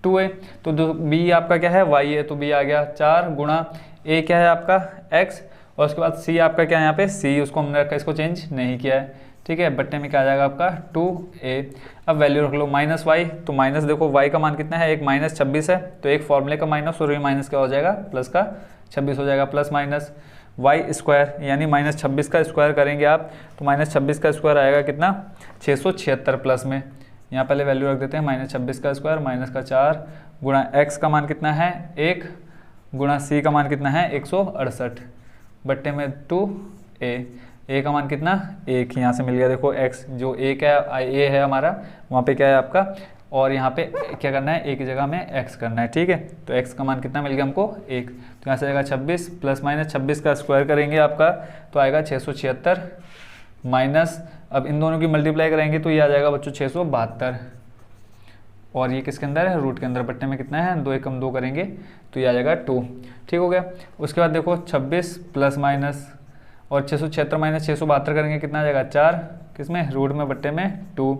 2a। तो b आपका क्या है y है, तो b आ गया 4 गुणा a क्या है आपका x, और उसके बाद c आपका क्या है यहाँ पे c, उसको हमने रखा, इसको चेंज नहीं किया है, ठीक है। बट्टे में क्या आ जाएगा आपका 2a। अब वैल्यू रख लो माइनस y, तो माइनस देखो y का मान कितना है, एक -26 है, तो एक फॉर्मूले का माइनस और ये माइनस क्या हो जाएगा प्लस का 26 हो जाएगा, प्लस माइनस वाई स्क्वायर यानी -26 का स्क्वायर करेंगे आप तो -26 का स्क्वायर आएगा कितना 676 प्लस में, यहाँ पहले वैल्यू रख देते हैं -26 का स्क्वायर माइनस का 4 गुणा x का मान कितना है 1 गुणा c का मान कितना है 168 बट्टे में 2a का मान कितना 1, यहाँ से मिल गया देखो x जो a है हमारा, वहाँ पे क्या है आपका, और यहाँ पे क्या करना है a की जगह में x करना है, ठीक है। तो x का मान कितना मिल गया हमको 1, तो यहाँ से आएगा 26 प्लस माइनस 26 का स्क्वायर करेंगे आपका तो आएगा 676 माइनस, अब इन दोनों की मल्टीप्लाई करेंगे तो ये आ जाएगा बच्चों 672, और ये किसके अंदर है रूट के अंदर, बट्टे में कितना है 2 एकम 2 करेंगे तो ये आ जाएगा 2, ठीक हो गया। उसके बाद देखो 26 प्लस माइनस और 676 माइनस 672 करेंगे कितना आ जाएगा 4, किसमें रूट में बट्टे में 2,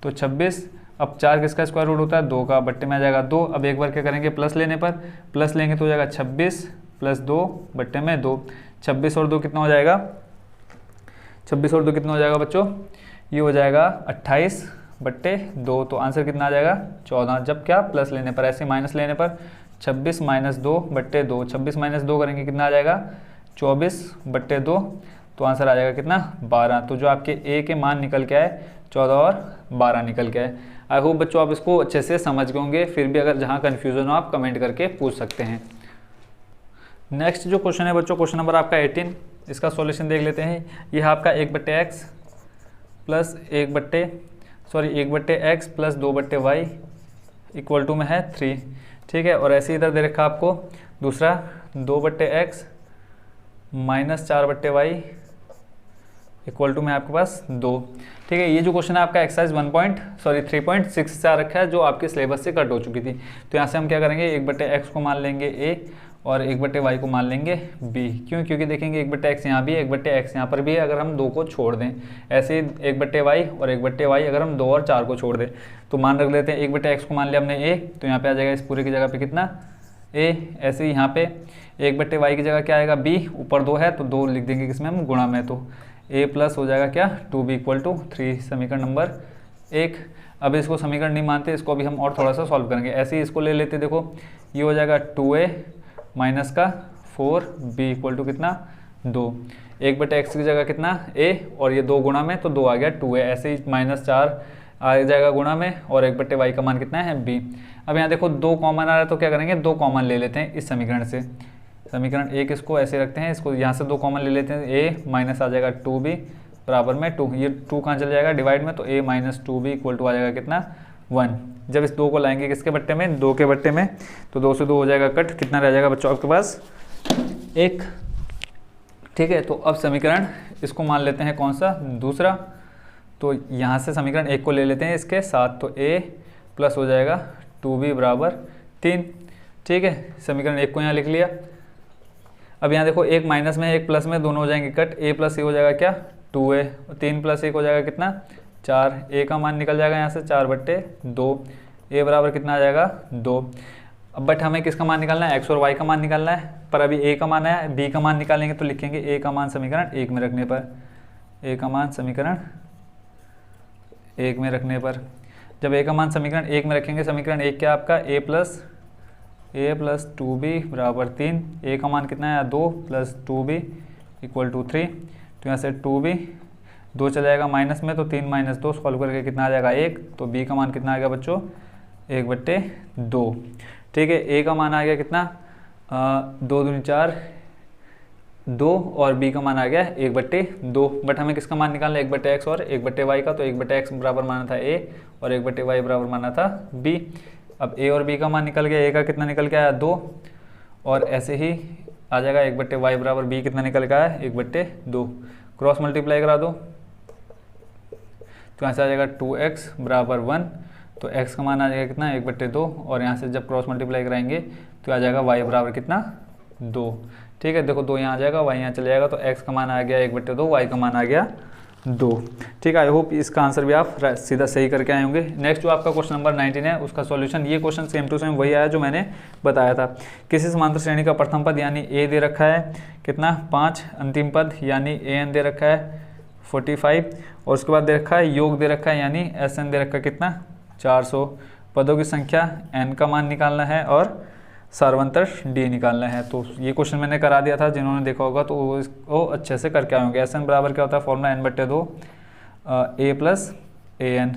तो 26, अब 4 किसका स्क्वायर रूट होता है 2 का, बट्टे में आ जाएगा 2। अब एक बार क्या करेंगे प्लस लेने पर, प्लस लेंगे तो हो जाएगा 26 प्लस 2 बट्टे में 2, 26 और 2 कितना हो जाएगा, 26 और 2 कितना हो जाएगा बच्चों, ये हो जाएगा 28 बट्टे 2, तो आंसर कितना आ जाएगा 14। जब क्या प्लस लेने पर, ऐसे माइनस लेने पर 26 माइनस 2 बट्टे 2, 26 माइनस 2 करेंगे कितना आ जाएगा 24 बट्टे 2, तो आंसर आ जाएगा कितना 12। तो जो आपके a के मान निकल के आए 14 और 12 निकल के आए। आई होप बच्चों आप इसको अच्छे से समझ गए होंगे, फिर भी अगर जहाँ कन्फ्यूजन हो आप कमेंट करके पूछ सकते हैं। नेक्स्ट जो क्वेश्चन है बच्चों, क्वेश्चन नंबर आपका 18, इसका सॉल्यूशन देख लेते हैं। यह आपका 1/x plus 1/x plus 2/y equal to में है 3, ठीक है। और ऐसे इधर दे रखा आपको दूसरा 2/x minus 4/y equal to में आपके पास 2, ठीक है। ये जो क्वेश्चन है आपका एक्सरसाइज 3.6 से आ रखा है जो आपके सिलेबस से कट हो चुकी थी। तो यहाँ से हम क्या करेंगे 1/x को मान लेंगे a और 1/y को मान लेंगे b, क्यों, क्योंकि देखेंगे 1/x यहाँ भी है 1/x यहाँ पर भी है, अगर हम 2 को छोड़ दें, ऐसे 1/y और 1/y अगर हम 2 और 4 को छोड़ दें तो मान रख लेते हैं 1/x को मान लिया हमने a, तो यहाँ पे आ जाएगा इस पूरे की जगह पे कितना a, ऐसे ही यहाँ पे 1/y की जगह क्या आएगा b, ऊपर 2 है तो 2 लिख देंगे किसमें हम गुणा में, तो a प्लस हो जाएगा क्या 2b इक्वल टू 3, समीकरण नंबर 1। अब इसको समीकरण नहीं मानते, इसको अभी हम और थोड़ा सा सॉल्व करेंगे। ऐसे ही इसको ले लेते, देखो ये हो जाएगा 2a माइनस का 4b इक्वल टू कितना 2, 1/x की जगह कितना a और ये 2 गुणा में तो 2 आ गया 2a, ऐसे ही -4 आ जाएगा गुणा में और 1/y का मान कितना है b। अब यहाँ देखो 2 कॉमन आ रहा है तो क्या करेंगे 2 कॉमन ले लेते हैं इस समीकरण से, समीकरण 1 इसको ऐसे रखते हैं, इसको यहाँ से 2 कॉमन ले लेते हैं, a माइनस आ जाएगा 2b बराबर में 2, ये 2 कहाँ चल जाएगा डिवाइड में, तो a minus 2b equal to आ जाएगा कितना 1। जब इस 2 को लाएंगे किसके बट्टे में 2 के बट्टे में, तो 2 से 2 हो जाएगा कट, कितना रह जाएगा बच्चों आपके पास 1, ठीक है। तो अब समीकरण इसको मान लेते हैं कौन सा दूसरा, तो यहाँ से समीकरण 1 को ले लेते हैं इसके साथ, तो a प्लस हो जाएगा 2b बराबर 3। ठीक है, समीकरण 1 को यहाँ लिख लिया। अब यहाँ देखो एक माइनस में एक प्लस में, दोनों हो जाएंगे कट, a प्लस ए हो जाएगा क्या 2a, 3 प्लस 1 हो जाएगा कितना 4, a का मान निकल जाएगा यहाँ से 4/2, a बराबर कितना आ जाएगा 2। अब बट हमें किसका मान निकालना है, x और y का मान निकालना है, पर अभी a का मान है, b का मान निकालेंगे तो लिखेंगे a का मान समीकरण 1 में रखने पर, a का मान समीकरण 1 में रखने पर, जब a का मान समीकरण 1 में रखेंगे, समीकरण 1 क्या आपका a प्लस 2b बराबर 3, a का मान कितना है 2 प्लस 2b इक्वल टू 3, तो यहाँ से 2b 2 चला जाएगा माइनस में, तो 3 माइनस 2 सॉल्व करके कितना आ जाएगा 1, तो b का मान कितना आ गया बच्चों 1/2। ठीक है, a का मान आ गया कितना 2 दूनी 4 2 और b का मान आ गया 1/2। बट हमें किसका मान निकालना है 1/x और 1/y का, तो 1/x बराबर माना था a और 1/y बराबर माना था b। अब a और b का मान निकल गया, a का कितना निकल के आया 2, और ऐसे ही आ जाएगा 1/y बराबर b कितना निकल के आया 1/2। क्रॉस मल्टीप्लाई करा दो तो यहाँ से आ जाएगा 2x बराबर 1, तो x का मान आ जाएगा कितना 1/2, और यहाँ से जब क्रॉस मल्टीप्लाई कराएंगे तो आ जाएगा y बराबर कितना 2। ठीक है, देखो 2 यहाँ आ जाएगा, y यहाँ चले जाएगा, तो x का मान आ गया 1/2, y का मान आ गया 2। ठीक है, आई होप इसका आंसर भी आप सीधा सही करके आए होंगे। नेक्स्ट जो आपका क्वेश्चन नंबर 19 है उसका सॉल्यूशन, ये क्वेश्चन सेम टू सेम वही आया जो मैंने बताया था। किसी समांतर श्रेणी का प्रथम पद यानी a दे रखा है कितना 5, अंतिम पद यानी an दे रखा है 45, और उसके बाद दे रखा है योग दे रखा है यानी sn दे रखा है कितना 400, पदों की संख्या n का मान निकालना है और सार्वंतर d निकालना है। तो ये क्वेश्चन मैंने करा दिया था, जिन्होंने देखा होगा तो वो अच्छे से करके आए होंगे। SN बराबर क्या होता है formula n/2 a plus an।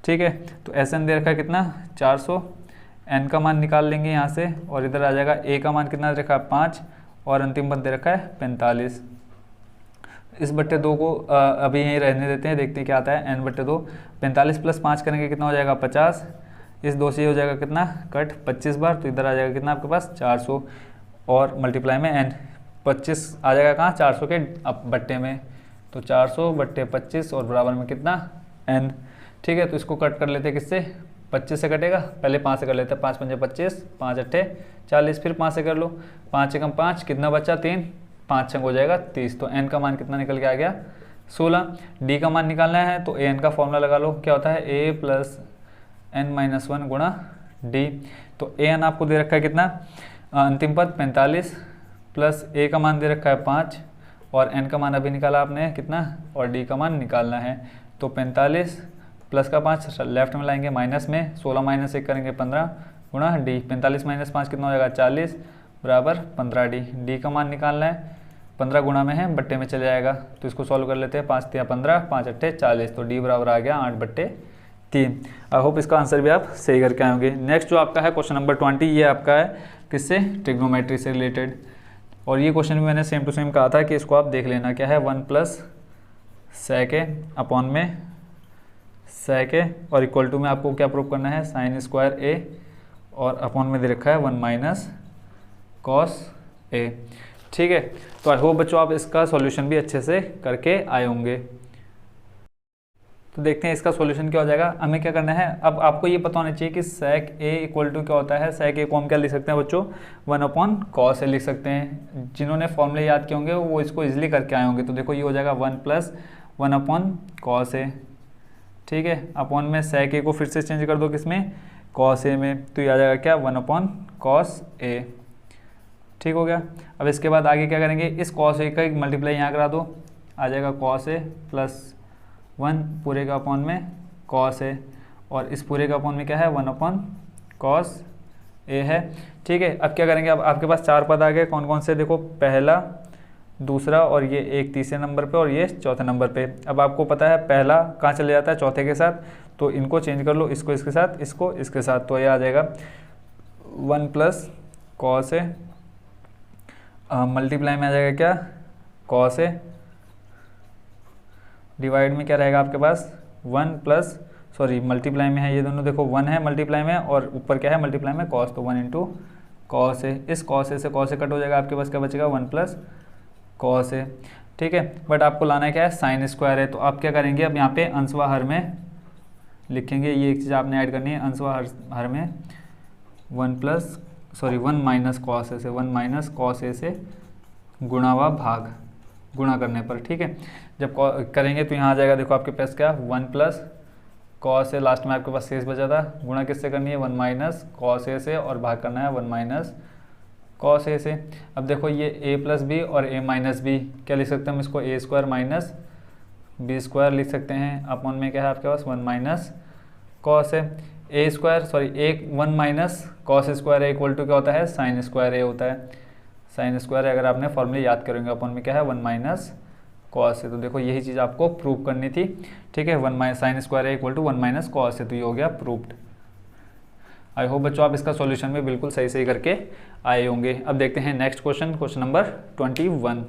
ठीक है, तो SN दे रखा है कितना 400, n का मान निकाल लेंगे यहाँ से, और इधर आ जाएगा a का मान कितना दे रखा है 5, और अंतिम पद दे रखा है 45। इस बट्टे 2 को अभी यहीं रहने देते हैं, देखते हैं क्या आता है n/2। 45 प्लस 5 करेंगे कितना हो जाएगा 50, इस 2 से हो जाएगा कितना कट 25 बार, तो इधर आ जाएगा कितना आपके पास 400, और मल्टीप्लाई में n 25 आ जाएगा कहाँ 400 के अब बट्टे में, तो 400/25 और बराबर में कितना n। ठीक है, तो इसको कट कर लेते हैं किससे 25 से कटेगा, पहले 5 से कर लेते हैं, 5 पंजे 25, 5 अट्ठे 40, फिर 5 से कर लो, 5 एकम 5 कितना बचा 3, 5 छंग हो जाएगा 30, तो n का मान कितना निकल के आ गया 16। d का मान निकालना है तो an का फॉर्मूला लगा लो, क्या होता है a प्लस n-1 गुणा d। तो an आपको दे रखा है कितना अंतिम पद 45, प्लस a का मान दे रखा है 5, और n का मान अभी निकाला आपने कितना, और d का मान निकालना है। तो 45 प्लस का 5 लेफ्ट में लाएंगे माइनस में, 16 माइनस 1 करेंगे 15 गुणा d, 45 माइनस 5 कितना हो जाएगा 40 बराबर 15d। d का मान निकालना है, 15 गुणा में है बट्टे में चले जाएगा, तो इसको सॉल्व कर लेते हैं, 5 तिया 15, 5 अट्ठे 40, तो d बराबर आ गया 8/3। आई होप इसका आंसर भी आप सही करके आएंगे। नेक्स्ट जो आपका है क्वेश्चन नंबर 20, ये आपका है किससे ट्रिग्नोमेट्री से रिलेटेड, और ये क्वेश्चन भी मैंने सेम टू सेम कहा था कि इसको आप देख लेना, क्या है 1 प्लस sec अपॉन में sec, और इक्वल टू में आपको क्या प्रूव करना है sin स्क्वायर a, और अपॉन में दे रखा है 1 माइनस cos a। ठीक है, तो आई होप बच्चों आप इसका सॉल्यूशन भी अच्छे से करके आए होंगे। तो देखते हैं इसका सॉल्यूशन क्या हो जाएगा। हमें क्या करना है, अब आपको ये पता होना चाहिए कि sec a इक्वल टू क्या होता है। sec a को हम क्या लिख सकते हैं बच्चों 1/cos a लिख सकते हैं। जिन्होंने फॉर्मूले याद किए होंगे वो इसको इजीली करके आए होंगे। तो देखो ये हो जाएगा 1 प्लस 1/cos a। ठीक है, अपॉन में sec a को फिर से चेंज कर दो किसमें cos a में, तो ये आ जाएगा क्या 1/cos a। ठीक हो गया। अब इसके बाद आगे क्या करेंगे, इस cos a का एक मल्टीप्लाई यहाँ करा दो, आ जाएगा cos a प्लस 1 पूरे का अपॉन में cos a, और इस पूरे का अपॉन में क्या है 1/cos a है। ठीक है, अब क्या करेंगे, अब आपके पास 4 पद आ गए, कौन कौन से, देखो पहला, दूसरा, और ये एक तीसरे नंबर पे और ये चौथे नंबर पे। अब आपको पता है पहला कहाँ चले जाता है चौथे के साथ, तो इनको चेंज कर लो, इसको इसके साथ, इसको इसके साथ, तो ये आ जाएगा 1 प्लस cos a, मल्टीप्लाई में आ जाएगा क्या cos a, डिवाइड में क्या रहेगा आपके पास 1 प्लस, सॉरी मल्टीप्लाई में है ये दोनों, देखो 1 है मल्टीप्लाई में और ऊपर क्या है मल्टीप्लाई में cos, तो 1 इंटू cos a। इस cos a से cos a कट हो जाएगा, आपके पास क्या बचेगा 1 प्लस cos a। ठीक है, बट आपको लाना है क्या है, साइन स्क्वायर है। तो आप क्या करेंगे, अब यहाँ पे अंशवा हर में लिखेंगे, ये एक चीज़ आपने ऐड करनी है, अंशवा हर में 1 माइनस कॉस ए से 1 माइनस कॉस ए से गुणा व भाग, गुणा करने पर, ठीक है। जब करेंगे तो यहाँ आ जाएगा, देखो आपके पास क्या 1 प्लस कॉस ए, लास्ट में आपके पास शेष बचा था, गुणा किससे करनी है 1 माइनस कॉस ए से, और भाग करना है 1 माइनस कॉस ए से। अब देखो ये a प्लस बी और a माइनस बी, क्या लिख सकते हैं हम इसको, A square minus B square लिख सकते हैं, अपॉन में क्या है आपके पास 1 minus cos A, A square sorry 1 minus cos square A equal to क्या होता है, साइन स्क्वायर ए होता है, साइन स्क्वायर अगर आपने फॉर्मूले याद करेंगे, अपॉन में क्या है 1 माइनस कॉस ए। तो देखो यही चीज़ आपको प्रूव करनी थी, ठीक है, 1 minus sine square A equal to 1 minus cos a, तो ये हो गया प्रूव्ड। आई होप बच्चों आप इसका सॉल्यूशन में बिल्कुल सही सही करके आए होंगे। अब देखते हैं नेक्स्ट क्वेश्चन, क्वेश्चन नंबर 21।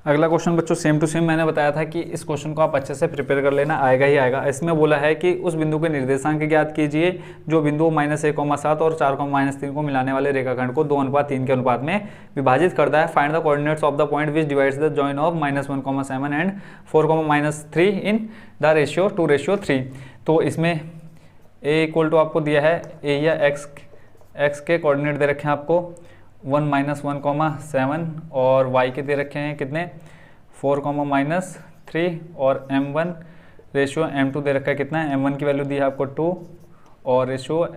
अगला क्वेश्चन बच्चों सेम टू सेम, मैंने बताया था कि इस क्वेश्चन को आप अच्छे से प्रिपेयर कर लेना, आएगा ही आएगा। इसमें बोला है कि उस बिंदु के निर्देशांक ज्ञात कीजिए जो बिंदु -1,7 और 4,-3 को मिलाने वाले रेखाखंड को 2:3 के अनुपात में विभाजित करता है। Find the coordinates of the point which divides the join of -1,7 and 4,-3 in the ratio 2:3। तो इसमें a इक्वल टू आपको दिया है, a या x के कोऑर्डिनेट दे रखे हैं आपको 1 - 1,7 और y के दे रखे हैं कितने 4,-3 और m1 रेशियो m2 दे रखा है कितना, m1 की वैल्यू दी है आपको 2 और रेशियो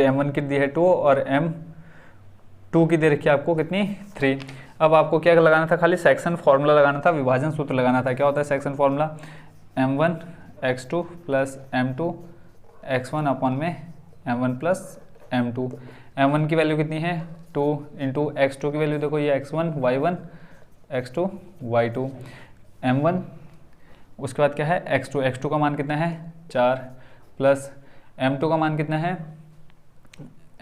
m1 की दी है 2 और m2 की दे रखी है आपको कितनी 3। अब आपको क्या लगाना था, खाली सेक्शन फार्मूला लगाना था, विभाजन सूत्र लगाना था। क्या होता है section formula, m1 x2 plus m2 x1 upon में m1 प्लस m2। m1 की वैल्यू कितनी है 2 इंटू x2 की वैल्यू देखो ये x1 y1 x2 y2 m1, उसके बाद क्या है x2 का मान कितना है 4 प्लस m2 का मान कितना है,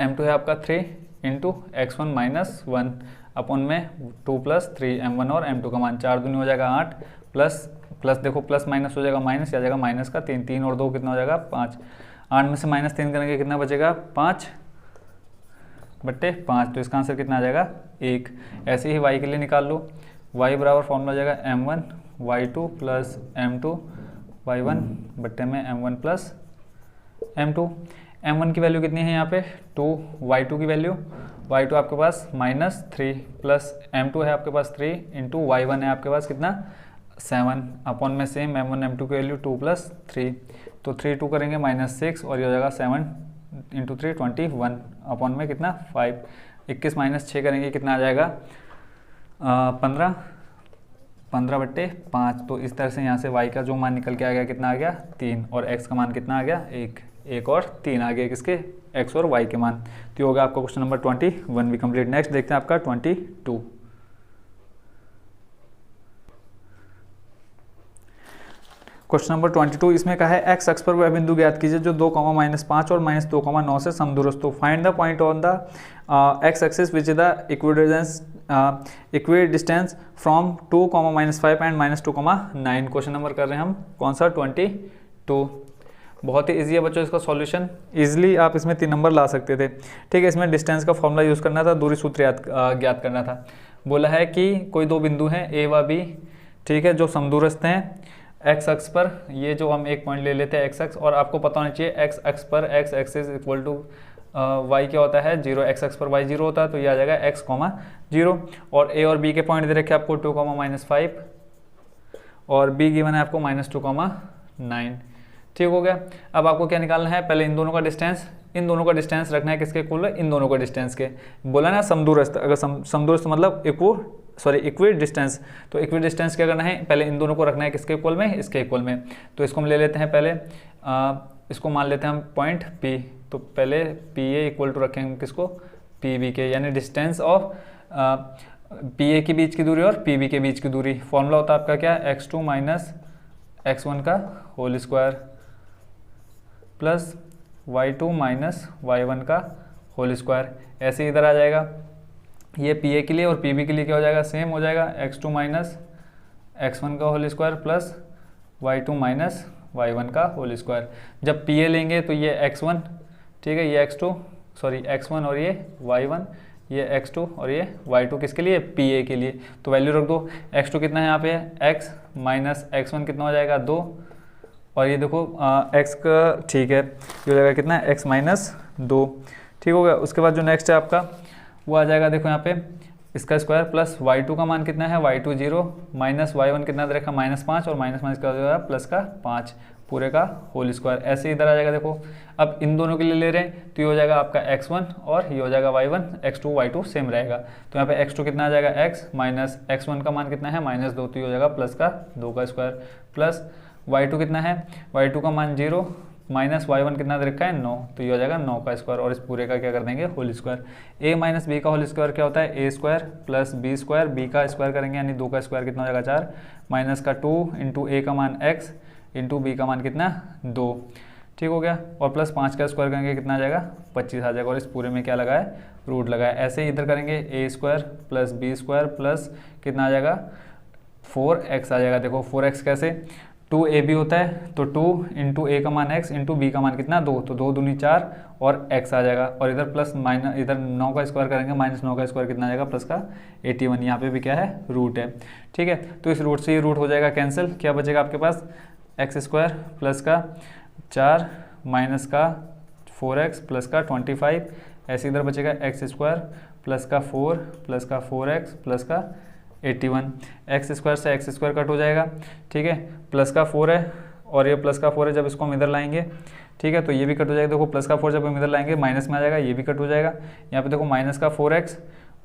m2 है आपका 3 इंटू x1 माइनस 1 अपॉन में 2 प्लस 3 m1 और m2 का मान 4 दूनी हो जाएगा 8 प्लस देखो प्लस माइनस हो जाएगा माइनस, आ जाएगा माइनस का 3 और 2 कितना हो जाएगा 5, 8 में से -3 करेंगे कितना बचेगा 5/5, तो इसका आंसर कितना आ जाएगा 1। ऐसे ही y के लिए निकाल लो, y बराबर फॉर्मूला हो जाएगा m1 y2 plus m2 y1 बट्टे में m1 प्लस m2। m1 की वैल्यू कितनी है यहाँ पे 2, y2 की वैल्यू y2 आपके पास -3 प्लस m2 है आपके पास 3 इंटू y1 है आपके पास कितना 7 अपॉन में सेम m1 m2 की वैल्यू 2 प्लस 3, तो 3 2 करेंगे -6 और ये हो जाएगा 7 इंटू 3 21 अपॉन में कितना 5, 21 माइनस 6 करेंगे कितना आ जाएगा 15/5। तो इस तरह से यहाँ से y का जो मान निकल के आ गया कितना आ गया 3 और x का मान कितना आ गया 1 और 3 आ गया किसके x और y के मान। तो ये होगा आपका क्वेश्चन नंबर 21 भी कंप्लीट। नेक्स्ट देखते हैं आपका 22। क्वेश्चन नंबर 22, इसमें कहा है एक्स अक्ष पर वह बिंदु ज्ञात कीजिए जो 2, -5 और -2,9 से समदूरस्थ हो। Find the point on the x axis which is the equidistance from 2, -5 and -2,9। Question number कर रहे हैं हम कौन सा 22। बहुत ही ईजी है बच्चों इसका सॉल्यूशन, इजीली आप इसमें 3 नंबर ला सकते थे। ठीक है, इसमें डिस्टेंस का फॉर्मूला यूज़ करना था, दूरी सूत्र ज्ञात करना था। बोला है कि कोई 2 बिंदु हैं ए व बी, ठीक है, जो समदूरस्थ हैं एक्स अक्ष पर। ये जो हम एक पॉइंट ले लेते हैं एक्स अक्ष, और आपको पता होना चाहिए एक्स अक्ष पर x axis equal to y क्या होता है 0, एक्स अक्ष पर वाई 0 होता है, तो ये आ जाएगा x, 0। और ए और बी के पॉइंट दे रखे आपको 2, -5 और बी गिवन है आपको -2,9। ठीक हो गया। अब आपको क्या निकालना है, पहले इन दोनों का डिस्टेंस रखना है किसके इक्वल, इन दोनों का डिस्टेंस के। बोला ना समदूरस्थ, अगर समदूरस्थ मतलब इक्वी डिस्टेंस, तो इक्वी डिस्टेंस क्या करना है, पहले इन दोनों को रखना है किसके इक्वल में, इसके इक्वल में। तो इसको हम ले लेते हैं पहले, इसको मान लेते हैं हम पॉइंट P। तो पहले PA इक्वल टू रखेंगे किसको, PB के, यानी डिस्टेंस ऑफ PA के बीच की दूरी और PB के बीच की दूरी। फॉर्मूला होता है आपका क्या, x2 माइनस x1 का whole square plus y2 minus y1 का होल स्क्वायर। ऐसे इधर आ जाएगा, ये PA के लिए और PB के लिए क्या हो जाएगा, सेम हो जाएगा, x2 माइनस x1 का whole square plus y2 minus y1 का होल स्क्वायर। जब PA लेंगे तो ये x1, ठीक है, ये x1 और ये y1, ये x2 और ये y2 किसके लिए, PA के लिए। तो वैल्यू रख दो। x2 कितना है यहाँ पे, x माइनस x1 कितना हो जाएगा 2, और ये देखो x का ठीक है, ये हो जाएगा कितना है x माइनस 2। ठीक हो गया। उसके बाद जो नेक्स्ट है आपका वो आ जाएगा, देखो यहाँ पे इसका स्क्वायर प्लस y2 का मान कितना है, y2 0 माइनस y1 कितना दे रखा -5 और माइनस का हो जाएगा प्लस का 5 पूरे का होल स्क्वायर। ऐसे ही इधर आ जाएगा। देखो अब इन दोनों के लिए ले रहे हैं तो ये हो जाएगा आपका x1 और ये हो जाएगा y1, x2 y2 सेम रहेगा। तो यहाँ पे x2 कितना आ जाएगा x माइनस x1 का मान कितना है -2, तो ये हो जाएगा प्लस का 2 का स्क्वायर प्लस y2 कितना है, y2 का मान 0 माइनस y1 कितना दे रखा है 9, तो ये हो जाएगा 9 का स्क्वायर और इस पूरे का क्या कर देंगे whole square. a minus B का होल स्क्वायर क्या होता है, a square plus B square, B का स्क्वायर करेंगे यानी 2 का स्क्वायर कितना हो जाएगा 4 माइनस का 2 इंटू ए का मान x इंटू बी का मान कितना 2। ठीक हो गया। और प्लस 5 का स्क्वायर करेंगे कितना आ जाएगा 25 आ जाएगा और इस पूरे में क्या लगा है रूट लगा है। ऐसे ही इधर करेंगे a square plus B square plus कितना आ जाएगा 4x आ जाएगा। देखो 4x कैसे, 2ab होता है तो 2 इंटू ए का मान x इंटू बी का मान कितना 2, तो 2 दूनी 4 और x आ जाएगा। और इधर प्लस माइनस इधर 9 का स्क्वायर करेंगे माइनस 9 का स्क्वायर कितना आ जाएगा प्लस का 81। यहाँ पे भी क्या है रूट है। ठीक है। तो इस रूट से ये रूट हो जाएगा कैंसिल, क्या बचेगा आपके पास x स्क्वायर प्लस का 4 माइनस का 4x प्लस का 25। ऐसे इधर बचेगा x स्क्वायर प्लस का 4 प्लस का 4x प्लस का 81। एक्स स्क्वायर से एक्स स्क्वायर कट हो जाएगा। ठीक है। प्लस का 4 है और ये प्लस का 4 है, जब इसको हम इधर लाएंगे ठीक है तो ये भी कट हो जाएगा। देखो प्लस का 4 जब हम इधर लाएंगे माइनस में आ जाएगा, ये भी कट हो जाएगा। यहाँ पे देखो माइनस का 4x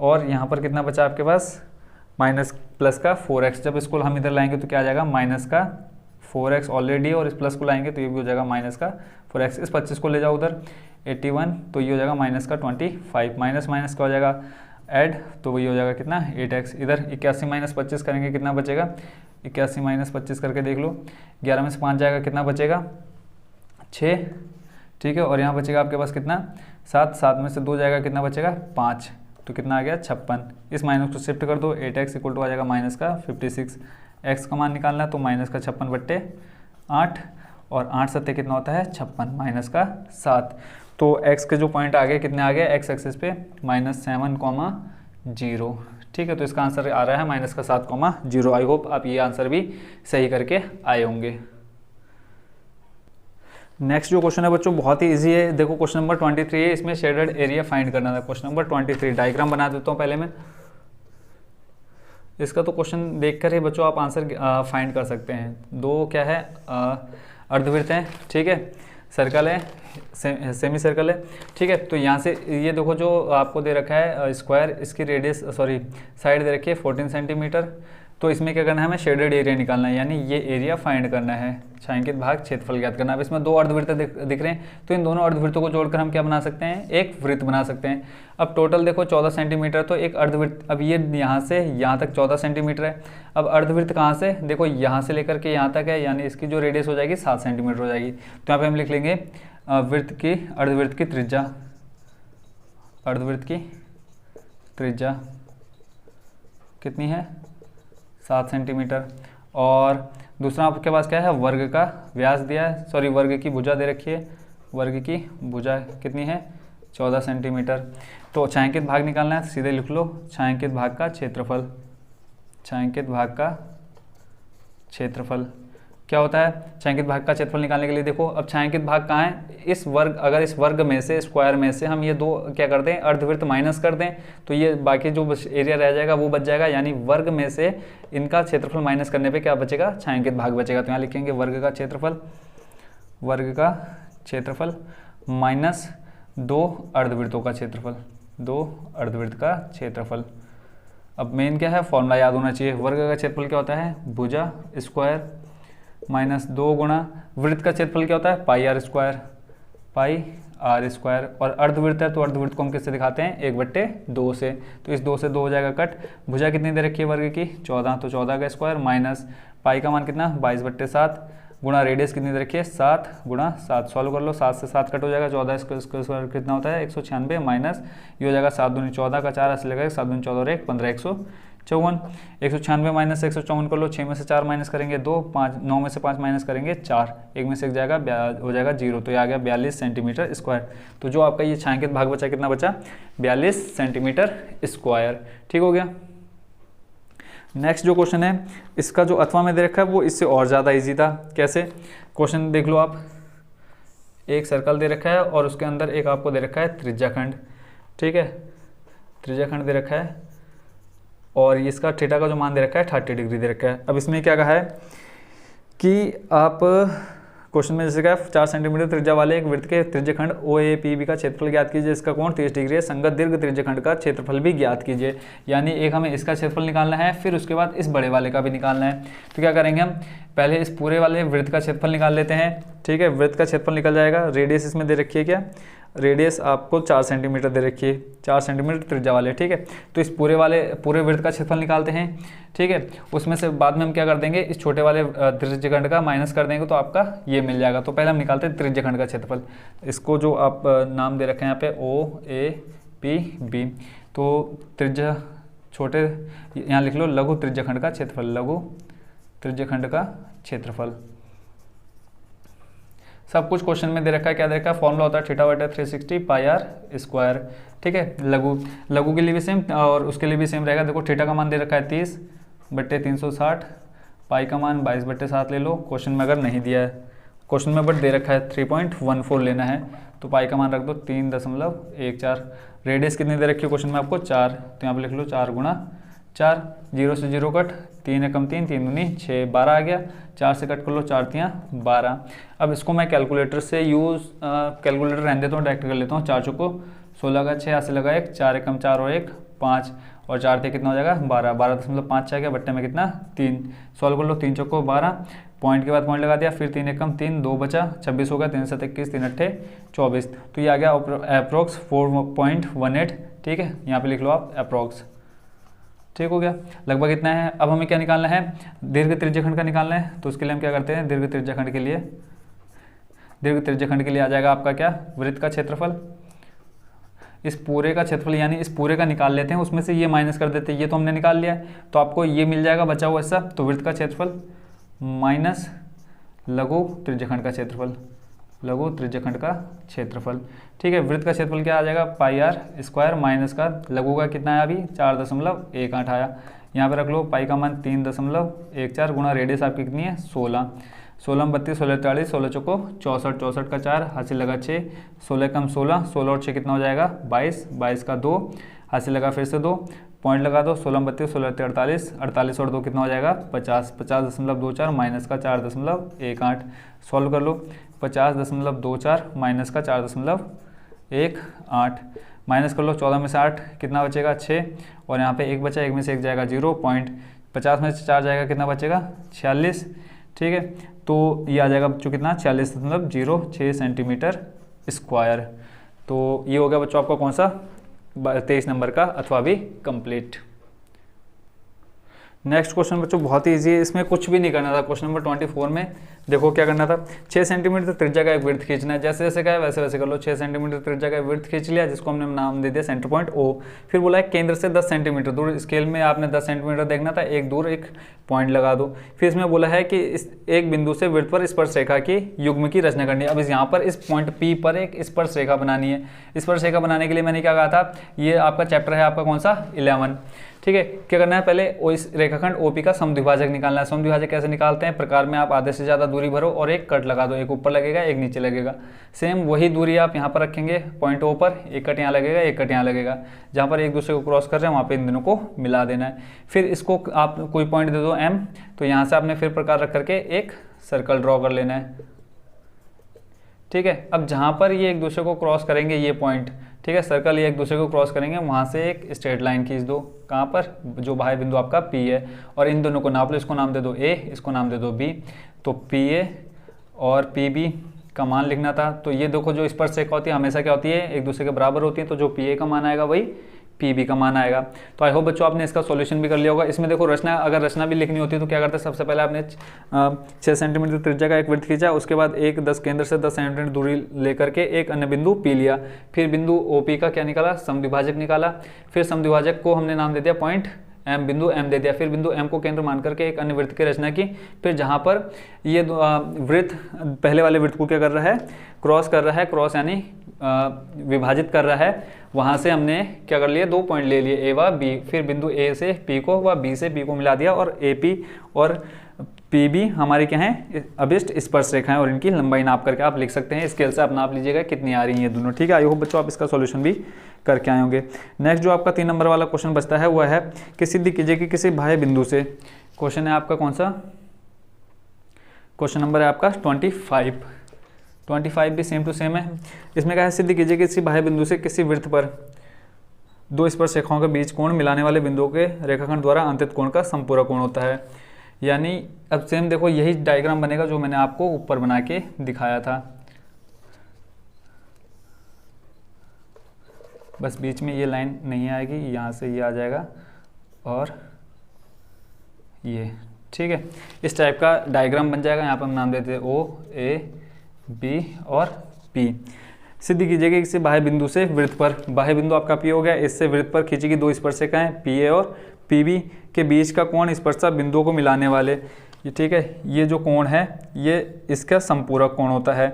और यहाँ पर कितना बचा आपके पास माइनस प्लस का 4x। जब इसको हम इधर लाएंगे तो क्या आ जाएगा माइनस का 4x ऑलरेडी, और इस प्लस को लाएंगे तो ये भी हो जाएगा माइनस का 4x। इस 25 को ले जाओ उधर 81 तो ये हो जाएगा माइनस का 25, माइनस माइनस का हो जाएगा ऐड तो वही हो जाएगा कितना 8x। इधर 81 माइनस 25 करेंगे कितना बचेगा, 81 माइनस 25 करके देख लो, 11 में से 5 जाएगा कितना बचेगा 6। ठीक है। और यहाँ बचेगा आपके पास कितना 7, 7 में से 2 जाएगा कितना बचेगा 5, तो कितना आ गया 56। इस माइनस को शिफ्ट कर दो, 8x इक्वल टू आ जाएगा माइनस का 56। x का मान निकालना है तो माइनस का 56/8 और 8 सत्ते कितना होता है 56 माइनस का 7। तो x के जो पॉइंट आ गए कितने आ गए x एक्सिस पे -7,0। ठीक है। तो इसका आंसर आ रहा है माइनस का 7,0। आई होप आप ये आंसर भी सही करके आए होंगे। नेक्स्ट जो क्वेश्चन है बच्चों बहुत ही इजी है। देखो क्वेश्चन नंबर 23 है, इसमें शेडेड एरिया फाइंड करना था। क्वेश्चन नंबर 23 डायग्राम बना देता हूँ पहले मैं इसका, तो क्वेश्चन देखकर ही बच्चों आप आंसर फाइंड कर सकते हैं। दो क्या है अर्धवृत्त हैं। ठीक है। सर्कल है, सेमी सर्कल है। ठीक है। तो यहाँ से ये देखो जो आपको दे रखा है स्क्वायर, इसकी रेडियस साइड दे रखी है 14 सेंटीमीटर। तो इसमें क्या करना है हमें शेडेड एरिया निकालना है, यानी ये एरिया फाइंड करना है, छायांकित भाग क्षेत्रफल ज्ञात करना है। अब इसमें 2 अर्धवृत्त दिख रहे हैं तो इन दोनों अर्धवृत्तों को जोड़कर हम क्या बना सकते हैं एक वृत्त बना सकते हैं। अब टोटल देखो 14 सेंटीमीटर तो एक अर्धवृत्त, अब ये यहाँ से यहाँ तक 14 सेंटीमीटर है। अब अर्धवृत्त कहाँ से, देखो यहाँ से लेकर के यहाँ तक है, यानी इसकी जो रेडियस हो जाएगी 7 सेंटीमीटर हो जाएगी। तो यहाँ पे हम लिख लेंगे अर्धवृत्त की त्रिज्या, अर्धवृत्त की त्रिज्या कितनी है 7 सेंटीमीटर। और दूसरा आपके पास क्या है वर्ग का व्यास दिया है, वर्ग की भुजा दे रखी है, वर्ग की भुजा कितनी है 14 सेंटीमीटर। तो छायांकित भाग निकालना है, सीधे लिख लो छायांकित भाग का क्षेत्रफल, छायांकित भाग का क्षेत्रफल क्या होता है। छायांकित भाग का क्षेत्रफल निकालने के लिए देखो अब छायांकित भाग कहाँ है, इस वर्ग, अगर इस वर्ग में से स्क्वायर में से हम ये दो क्या कर दें अर्धवृत्त माइनस कर दें तो ये बाकी जो एरिया रह जाएगा वो बच जाएगा, यानी वर्ग में से इनका क्षेत्रफल माइनस करने पे क्या बचेगा छायांकित भाग बचेगा। तो यहाँ लिखेंगे वर्ग का क्षेत्रफल, वर्ग का क्षेत्रफल माइनस 2 अर्धवृत्तों का क्षेत्रफल, 2 अर्धवृत्त का क्षेत्रफल। अब मेन क्या है फॉर्मूला याद होना चाहिए, वर्ग का क्षेत्रफल क्या होता है भुजा स्क्वायर माइनस 2 गुणा वृत्त का क्षेत्रफल क्या होता है pi r square, pi r square. और अर्धवृत्त है तो अर्धवृत्त को हम किससे दिखाते हैं 1/2 से, तो इस 2 से 2 हो जाएगा कट। भुजा कितनी दे रखी है वर्ग की 14, तो 14 का स्क्वायर माइनस पाई का मान कितना 22/7 गुणा रेडियस कितनी दे रखी है 7 गुणा 7, सॉल्व कर लो 7 से 7 कट हो जाएगा, 14 स्क्वायर कितना होता है 196 माइनस ये हो जाएगा 7 दूनी 14 का 4 ऐसे लगेगा 7 दूनी 14 और 1 15, 54। 196 माइनस 154 कर लो, 6 में से 4 माइनस करेंगे 2, 5 9 में से 5 माइनस करेंगे 4, एक में से एक जाएगा, हो जाएगा 0, तो ये आ गया 42 सेंटीमीटर स्क्वायर। तो जो आपका ये छायांकित भाग बचा कितना बचा, 42 सेंटीमीटर स्क्वायर। ठीक हो गया। नेक्स्ट जो क्वेश्चन है इसका जो अथवा में दे रखा है वो इससे और ज़्यादा इजी था। कैसे, क्वेश्चन देख लो आप, एक सर्कल दे रखा है और उसके अंदर एक आपको दे रखा है त्रिज्याखंड। ठीक है, त्रिज्याखंड दे रखा है और इसका थीटा का जो मान दे रखा है 30 डिग्री दे रखा है। अब इसमें क्या कहा है कि आप क्वेश्चन में जैसे कहा 4 सेंटीमीटर त्रिज्या वाले एक वृत्त के त्रिज्याखंड OAPB का क्षेत्रफल ज्ञात कीजिए, इसका कोण 30 डिग्री है, संगत दीर्घ त्रिज्याखंड का क्षेत्रफल भी ज्ञात कीजिए। यानी एक हमें इसका क्षेत्रफल निकालना है, फिर उसके बाद इस बड़े वाले का भी निकालना है। तो क्या करेंगे हम, पहले इस पूरे वाले वृत्त का क्षेत्रफल निकाल लेते हैं। ठीक है, वृत्त का क्षेत्रफल निकल जाएगा। रेडियस इसमें दे रखी है, क्या रेडियस आपको 4 सेंटीमीटर दे रखी है, 4 सेंटीमीटर त्रिज्या वाले। ठीक है, तो इस पूरे वृत्त का क्षेत्रफल निकालते हैं। ठीक है, उसमें से बाद में हम क्या कर देंगे, इस छोटे वाले त्रिज्याखंड का माइनस कर देंगे तो आपका ये मिल जाएगा। तो पहले हम निकालते हैं त्रिज्याखंड का क्षेत्रफल। इसको जो आप नाम दे रखे हैं यहाँ पे OAPB, तो त्रिज्या छोटे यहाँ लिख लो लघु त्रिज्याखंड का क्षेत्रफल, लघु त्रिज्याखंड का क्षेत्रफल। सब कुछ क्वेश्चन में दे रखा है, क्या दे रखा है, फॉर्मूला होता है θ/360 πr स्क्वायर। ठीक है, लघु के लिए भी सेम और उसके लिए भी सेम रहेगा। देखो थीटा का मान दे रखा है 30/360, पाई का मान 22/7 ले लो। क्वेश्चन में अगर नहीं दिया है, क्वेश्चन में बट दे रखा है 3.14 लेना है, तो पाई का मान रख दो 3.14। रेडियस कितनी दे रखी है क्वेश्चन में आपको 4, तो यहाँ पर लिख लो 4 × 4, 0 से 0 कट, 3 एकम 3, 3 दूनी 6, 12 आ गया। 4 से कट कर लो, 4 तियाँ 12। अब इसको मैं कैलकुलेटर से कैलकुलेटर रहने देता हूँ, डायरेक्ट कर लेता हूँ। 4 चौको 16 का 6, हाथ से लगा 1, 4 एकम 4 और 1 5, और 4 थे कितना हो जाएगा 12, 12.5 आ गया, बट्टे में कितना 3। सॉल्व कर लो, 3 चौको 12, पॉइंट के बाद पॉइंट लगा दिया, फिर 3 एकम 3, 2 बचा, 26 हो गया, 3 7 21, 3 8 24। तो ये आ गया अप्रोक्स 4.18। ठीक है, यहाँ पे लिख लो आप अप्रोक्स। ठीक हो गया, लगभग इतना है। अब हमें क्या निकालना है, दीर्घ त्रिज्याखंड का निकालना है। तो उसके लिए हम क्या करते हैं, दीर्घ त्रिज्याखंड के लिए आ जाएगा आपका क्या, वृत्त का क्षेत्रफल। इस पूरे का क्षेत्रफल यानी इस पूरे का निकाल लेते हैं, उसमें से ये माइनस कर देते हैं, ये तो हमने निकाल लिया है, तो आपको ये मिल जाएगा बचा हुआ ऐसा। तो वृत्त का क्षेत्रफल माइनस लघु त्रिज्याखंड का क्षेत्रफल, लघु त्रिज्याखंड का क्षेत्रफल। ठीक है, वृत्त का क्षेत्रफल क्या आ जाएगा, पाई आर स्क्वायर माइनस का लघु का कितना है अभी 4.18 आया। यहाँ पे रख लो, पाई का मान 3.14 गुणा रेडियस आपकी कितनी है 16, 16 32, 16 40, 16 चौको 64, 64 का 4, हाथ से लगा 6, 16 कम 16, 16 और 6 कितना हो जाएगा 22, 22 का 2, हाथ से लगा फिर से 2, पॉइंट लगा दो, 16 32, 16 48, 48 और 2 कितना हो जाएगा 50, 50.24 माइनस का 4.18। सॉल्व कर लो, 50.24 माइनस का 4.18, माइनस कर लो, 14 में से 8 कितना बचेगा 6, और यहाँ पे 1 बचा, 1 में से 1 जाएगा 0, पॉइंट 50 में से 4 जाएगा कितना बचेगा 46। ठीक है, तो ये आ जाएगा बच्चों कितना 46.06 सेंटीमीटर स्क्वायर। तो ये हो गया बच्चों आपका कौन सा 23 नंबर का अथवा भी कंप्लीट। नेक्स्ट क्वेश्चन बच्चों बहुत ही ईजी है, इसमें कुछ भी नहीं करना था। क्वेश्चन नंबर 24 में देखो क्या करना था, 6 सेंटीमीटर त्रिज्या का एक वृत्त खींचना है। जैसे जैसे कहा वैसे वैसे कर लो। 6 सेंटीमीटर त्रिज्या का एक वृत्त खींच लिया, जिसको हमने नाम दे दिया सेंटर पॉइंट O। फिर बोला है केंद्र से 10 सेंटीमीटर दूर, स्केल में आपने 10 सेंटीमीटर देखना था, एक दूर एक पॉइंट लगा दो। फिर इसमें बोला है कि इस एक बिंदु से वृत्त पर स्पर्श रेखा की युग्म की रचना करनी है। अब यहाँ पर इस पॉइंट P पर एक स्पर्श रेखा बनानी है। स्पर्श रेखा बनाने के लिए मैंने क्या कहा था, ये आपका चैप्टर है आपका कौन सा 11। ठीक है, क्या करना है, पहले इस रेखाखंड OP का समद्विभाजक निकालना है। समद्विभाजक कैसे निकालते हैं, प्रकार में आप आधे से ज़्यादा दूरी भरो और एक कट लगा दो, एक ऊपर लगेगा एक नीचे लगेगा। सेम वही दूरी आप यहाँ पर रखेंगे पॉइंट O पर, एक कट यहाँ लगेगा एक कट यहाँ लगेगा। जहाँ पर एक दूसरे को क्रॉस कर रहे हैं वहाँ पे इन दोनों को मिला देना है। फिर इसको आप कोई पॉइंट दे दो M, तो यहाँ से आपने फिर प्रकार रख करके एक सर्कल ड्रॉ कर लेना है। ठीक है, अब जहाँ पर ये एक दूसरे को क्रॉस करेंगे ये पॉइंट, ठीक है, सर्कल ये एक दूसरे को क्रॉस करेंगे, वहाँ से एक स्ट्रेट लाइन खींच दो। कहाँ पर, जो बाह्य बिंदु आपका P है, और इन दोनों को नाप लो। इसको नाम दे दो A, इसको नाम दे दो B। तो PA और PB का मान लिखना था। तो ये देखो जो स्पर्श रेखा होती है हमेशा क्या होती है, एक दूसरे के बराबर होती है। तो जो PA का मान आएगा वही PB का मान आएगा। तो आई होप बच्चों आपने इसका सॉल्यूशन भी कर लिया होगा। इसमें देखो रचना, अगर रचना भी लिखनी होती है तो क्या करते हैं, सबसे पहले आपने 6 सेंटीमीटर त्रिज्या का एक वृत्त खींचा, उसके बाद एक 10 केंद्र से 10 सेंटीमीटर दूरी लेकर के एक अन्य बिंदु P लिया। फिर बिंदु OP का क्या निकाला, समद्विभाजक निकाला। फिर समद्विभाजक को हमने नाम दे दिया पॉइंट एम बिंदु एम दे दिया, फिर बिंदु एम को केंद्र मान करके एक अन्य वृत्त की रचना की, फिर जहाँ पर ये वृत्त पहले वाले वृत्त को क्या कर रहा है, क्रॉस कर रहा है, क्रॉस यानी विभाजित कर रहा है, वहाँ से हमने क्या कर लिया, 2 पॉइंट ले लिए, ए व बी, फिर बिंदु ए से पी को व बी से पी को मिला दिया, और ए पी और पी बी हमारी क्या है, अभिष्ट स्पर्श रेखाएं, और इनकी लंबाई नाप करके आप लिख सकते हैं, स्केल से आप नाप लीजिएगा कितनी आ रही है दोनों। ठीक है, आई होप बच्चों आप इसका सॉल्यूशन भी करके आए होंगे। नेक्स्ट जो आपका 3 नंबर वाला क्वेश्चन बचता है वह है कि सिद्ध कीजिए कि किसी बाह्य बिंदु से, क्वेश्चन है आपका कौन सा, क्वेश्चन नंबर है आपका 25 भी सेम टू सेम है। इसमें क्या है, सिद्ध कीजिए कि किसी बाह्य बिंदु से किसी वृत्त पर 2 स्पर्श रेखाओं के बीच कोण मिलाने वाले बिंदुओं के रेखाखंड द्वारा अंतित कोण का संपूरक कोण होता है। यानी अब सेम देखो यही डायग्राम बनेगा जो मैंने आपको ऊपर बना के दिखाया था, बस बीच में ये लाइन नहीं आएगी, यहाँ से ये आ जाएगा और ये, ठीक है, इस टाइप का डायग्राम बन जाएगा। यहाँ पर हम नाम देते हैं ओ, ए, बी और पी। सिद्ध कीजिए कि किसी बाह्य बिंदु से वृत्त पर, बाह्य बिंदु आपका पी हो गया, इससे वृत्त पर खींची गई 2 स्पर्शिकाएं पी ए और पी बी के बीच का कोण स्पर्शा बिंदुओं को मिलाने वाले, ये ठीक है, ये जो कोण है ये इसका संपूरक कोण होता है।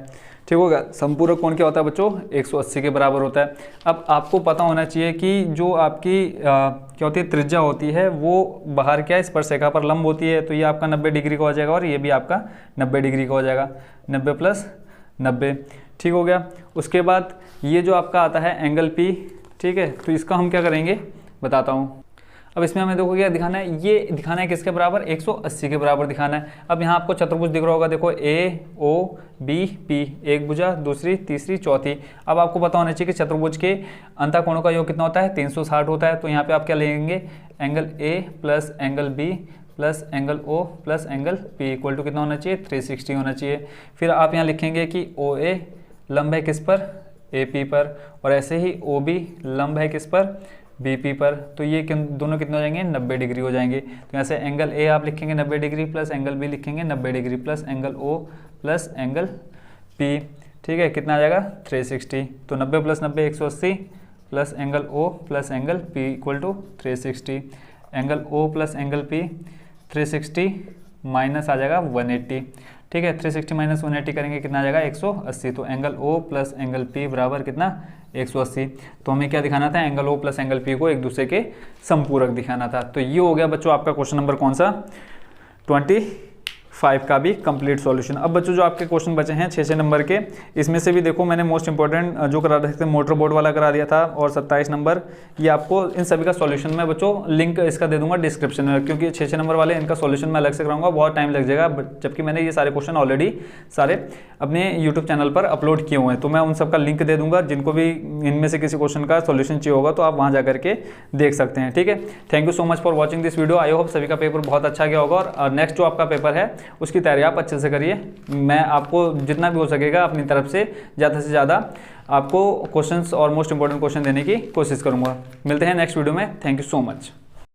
ठीक होगा, संपूरक कोण क्या होता है बच्चों, 180 के बराबर होता है। अब आपको पता होना चाहिए कि जो आपकी क्या होती है, त्रिज्या होती है वो बाहर क्या है, स्पर्शरेखा पर लंब होती है, तो ये आपका 90 डिग्री का हो जाएगा और ये भी आपका 90 डिग्री का हो जाएगा, 90 + 90, ठीक हो गया। उसके बाद ये जो आपका आता है एंगल पी, ठीक है, तो इसका हम क्या करेंगे बताता हूँ। अब इसमें हमें देखो क्या दिखाना है, ये दिखाना है किसके बराबर, 180 के बराबर दिखाना है। अब यहाँ आपको चतुर्भुज दिख रहा होगा, देखो ए ओ बी पी, एक भुजा, दूसरी, तीसरी, चौथी। अब आपको पता होना चाहिए कि चतुर्भुज के अंतःकोणों का योग कितना होता है, 360 होता है। तो यहाँ पे आप क्या लेंगे, angle A plus angle B plus angle O plus angle P equal to कितना होना चाहिए, 360 होना चाहिए। फिर आप यहाँ लिखेंगे कि ओ ए लंब है किस पर, ए पी पर, और ऐसे ही ओ बी लंब है किस पर, बीपी पर। तो ये दोनों कितने हो जाएंगे, 90 डिग्री हो जाएंगे। तो यहाँ से एंगल ए आप लिखेंगे 90 डिग्री प्लस एंगल बी लिखेंगे 90 degree plus angle O plus angle P, ठीक है, कितना आ जाएगा 360। तो 90 + 90 180 plus angle O plus angle P equal to 360, angle O plus angle P 360 minus आ जाएगा 180, ठीक है, 360 - 180 करेंगे कितना आ जाएगा 180। तो angle O plus angle P बराबर कितना 180। तो हमें क्या दिखाना था, angle O plus angle P को एक दूसरे के संपूरक दिखाना था। तो ये हो गया बच्चों आपका क्वेश्चन नंबर कौन सा, 25 का भी कंप्लीट सॉल्यूशन। अब बच्चों जो आपके क्वेश्चन बचे हैं 6 नंबर के, इसमें से भी देखो मैंने मोस्ट इंपॉर्टेंट जो करा रहे थे मोटर बोर्ड वाला करा दिया था, और 27 नंबर ये आपको इन सभी का सॉल्यूशन मैं बच्चों लिंक इसका दे दूंगा डिस्क्रिप्शन में, क्योंकि 6 नंबर वाले इनका सॉल्यूशन मैं अलग से कराऊंगा, बहुत टाइम लग जाएगा, जबकि मैंने ये सारे क्वेश्चन ऑलरेडी सारे अपने यूट्यूब चैनल पर अपलोड किए हुए हैं। तो मैं उन सब का लिंक दे दूंगा, जिनको भी इनमें से किसी क्वेश्चन का सॉल्यूशन चाहिए होगा तो आप वहाँ जा करके देख सकते हैं, ठीक है। Thank you so much for watching this video. I hope सभी का पेपर बहुत अच्छा गया होगा, और नेक्स्ट जो आपका पेपर है उसकी तैयारी आप अच्छे से करिए। मैं आपको जितना भी हो सकेगा अपनी तरफ से ज़्यादा आपको क्वेश्चंस और मोस्ट इंपॉर्टेंट क्वेश्चन देने की कोशिश करूंगा। मिलते हैं नेक्स्ट वीडियो में। Thank you so much.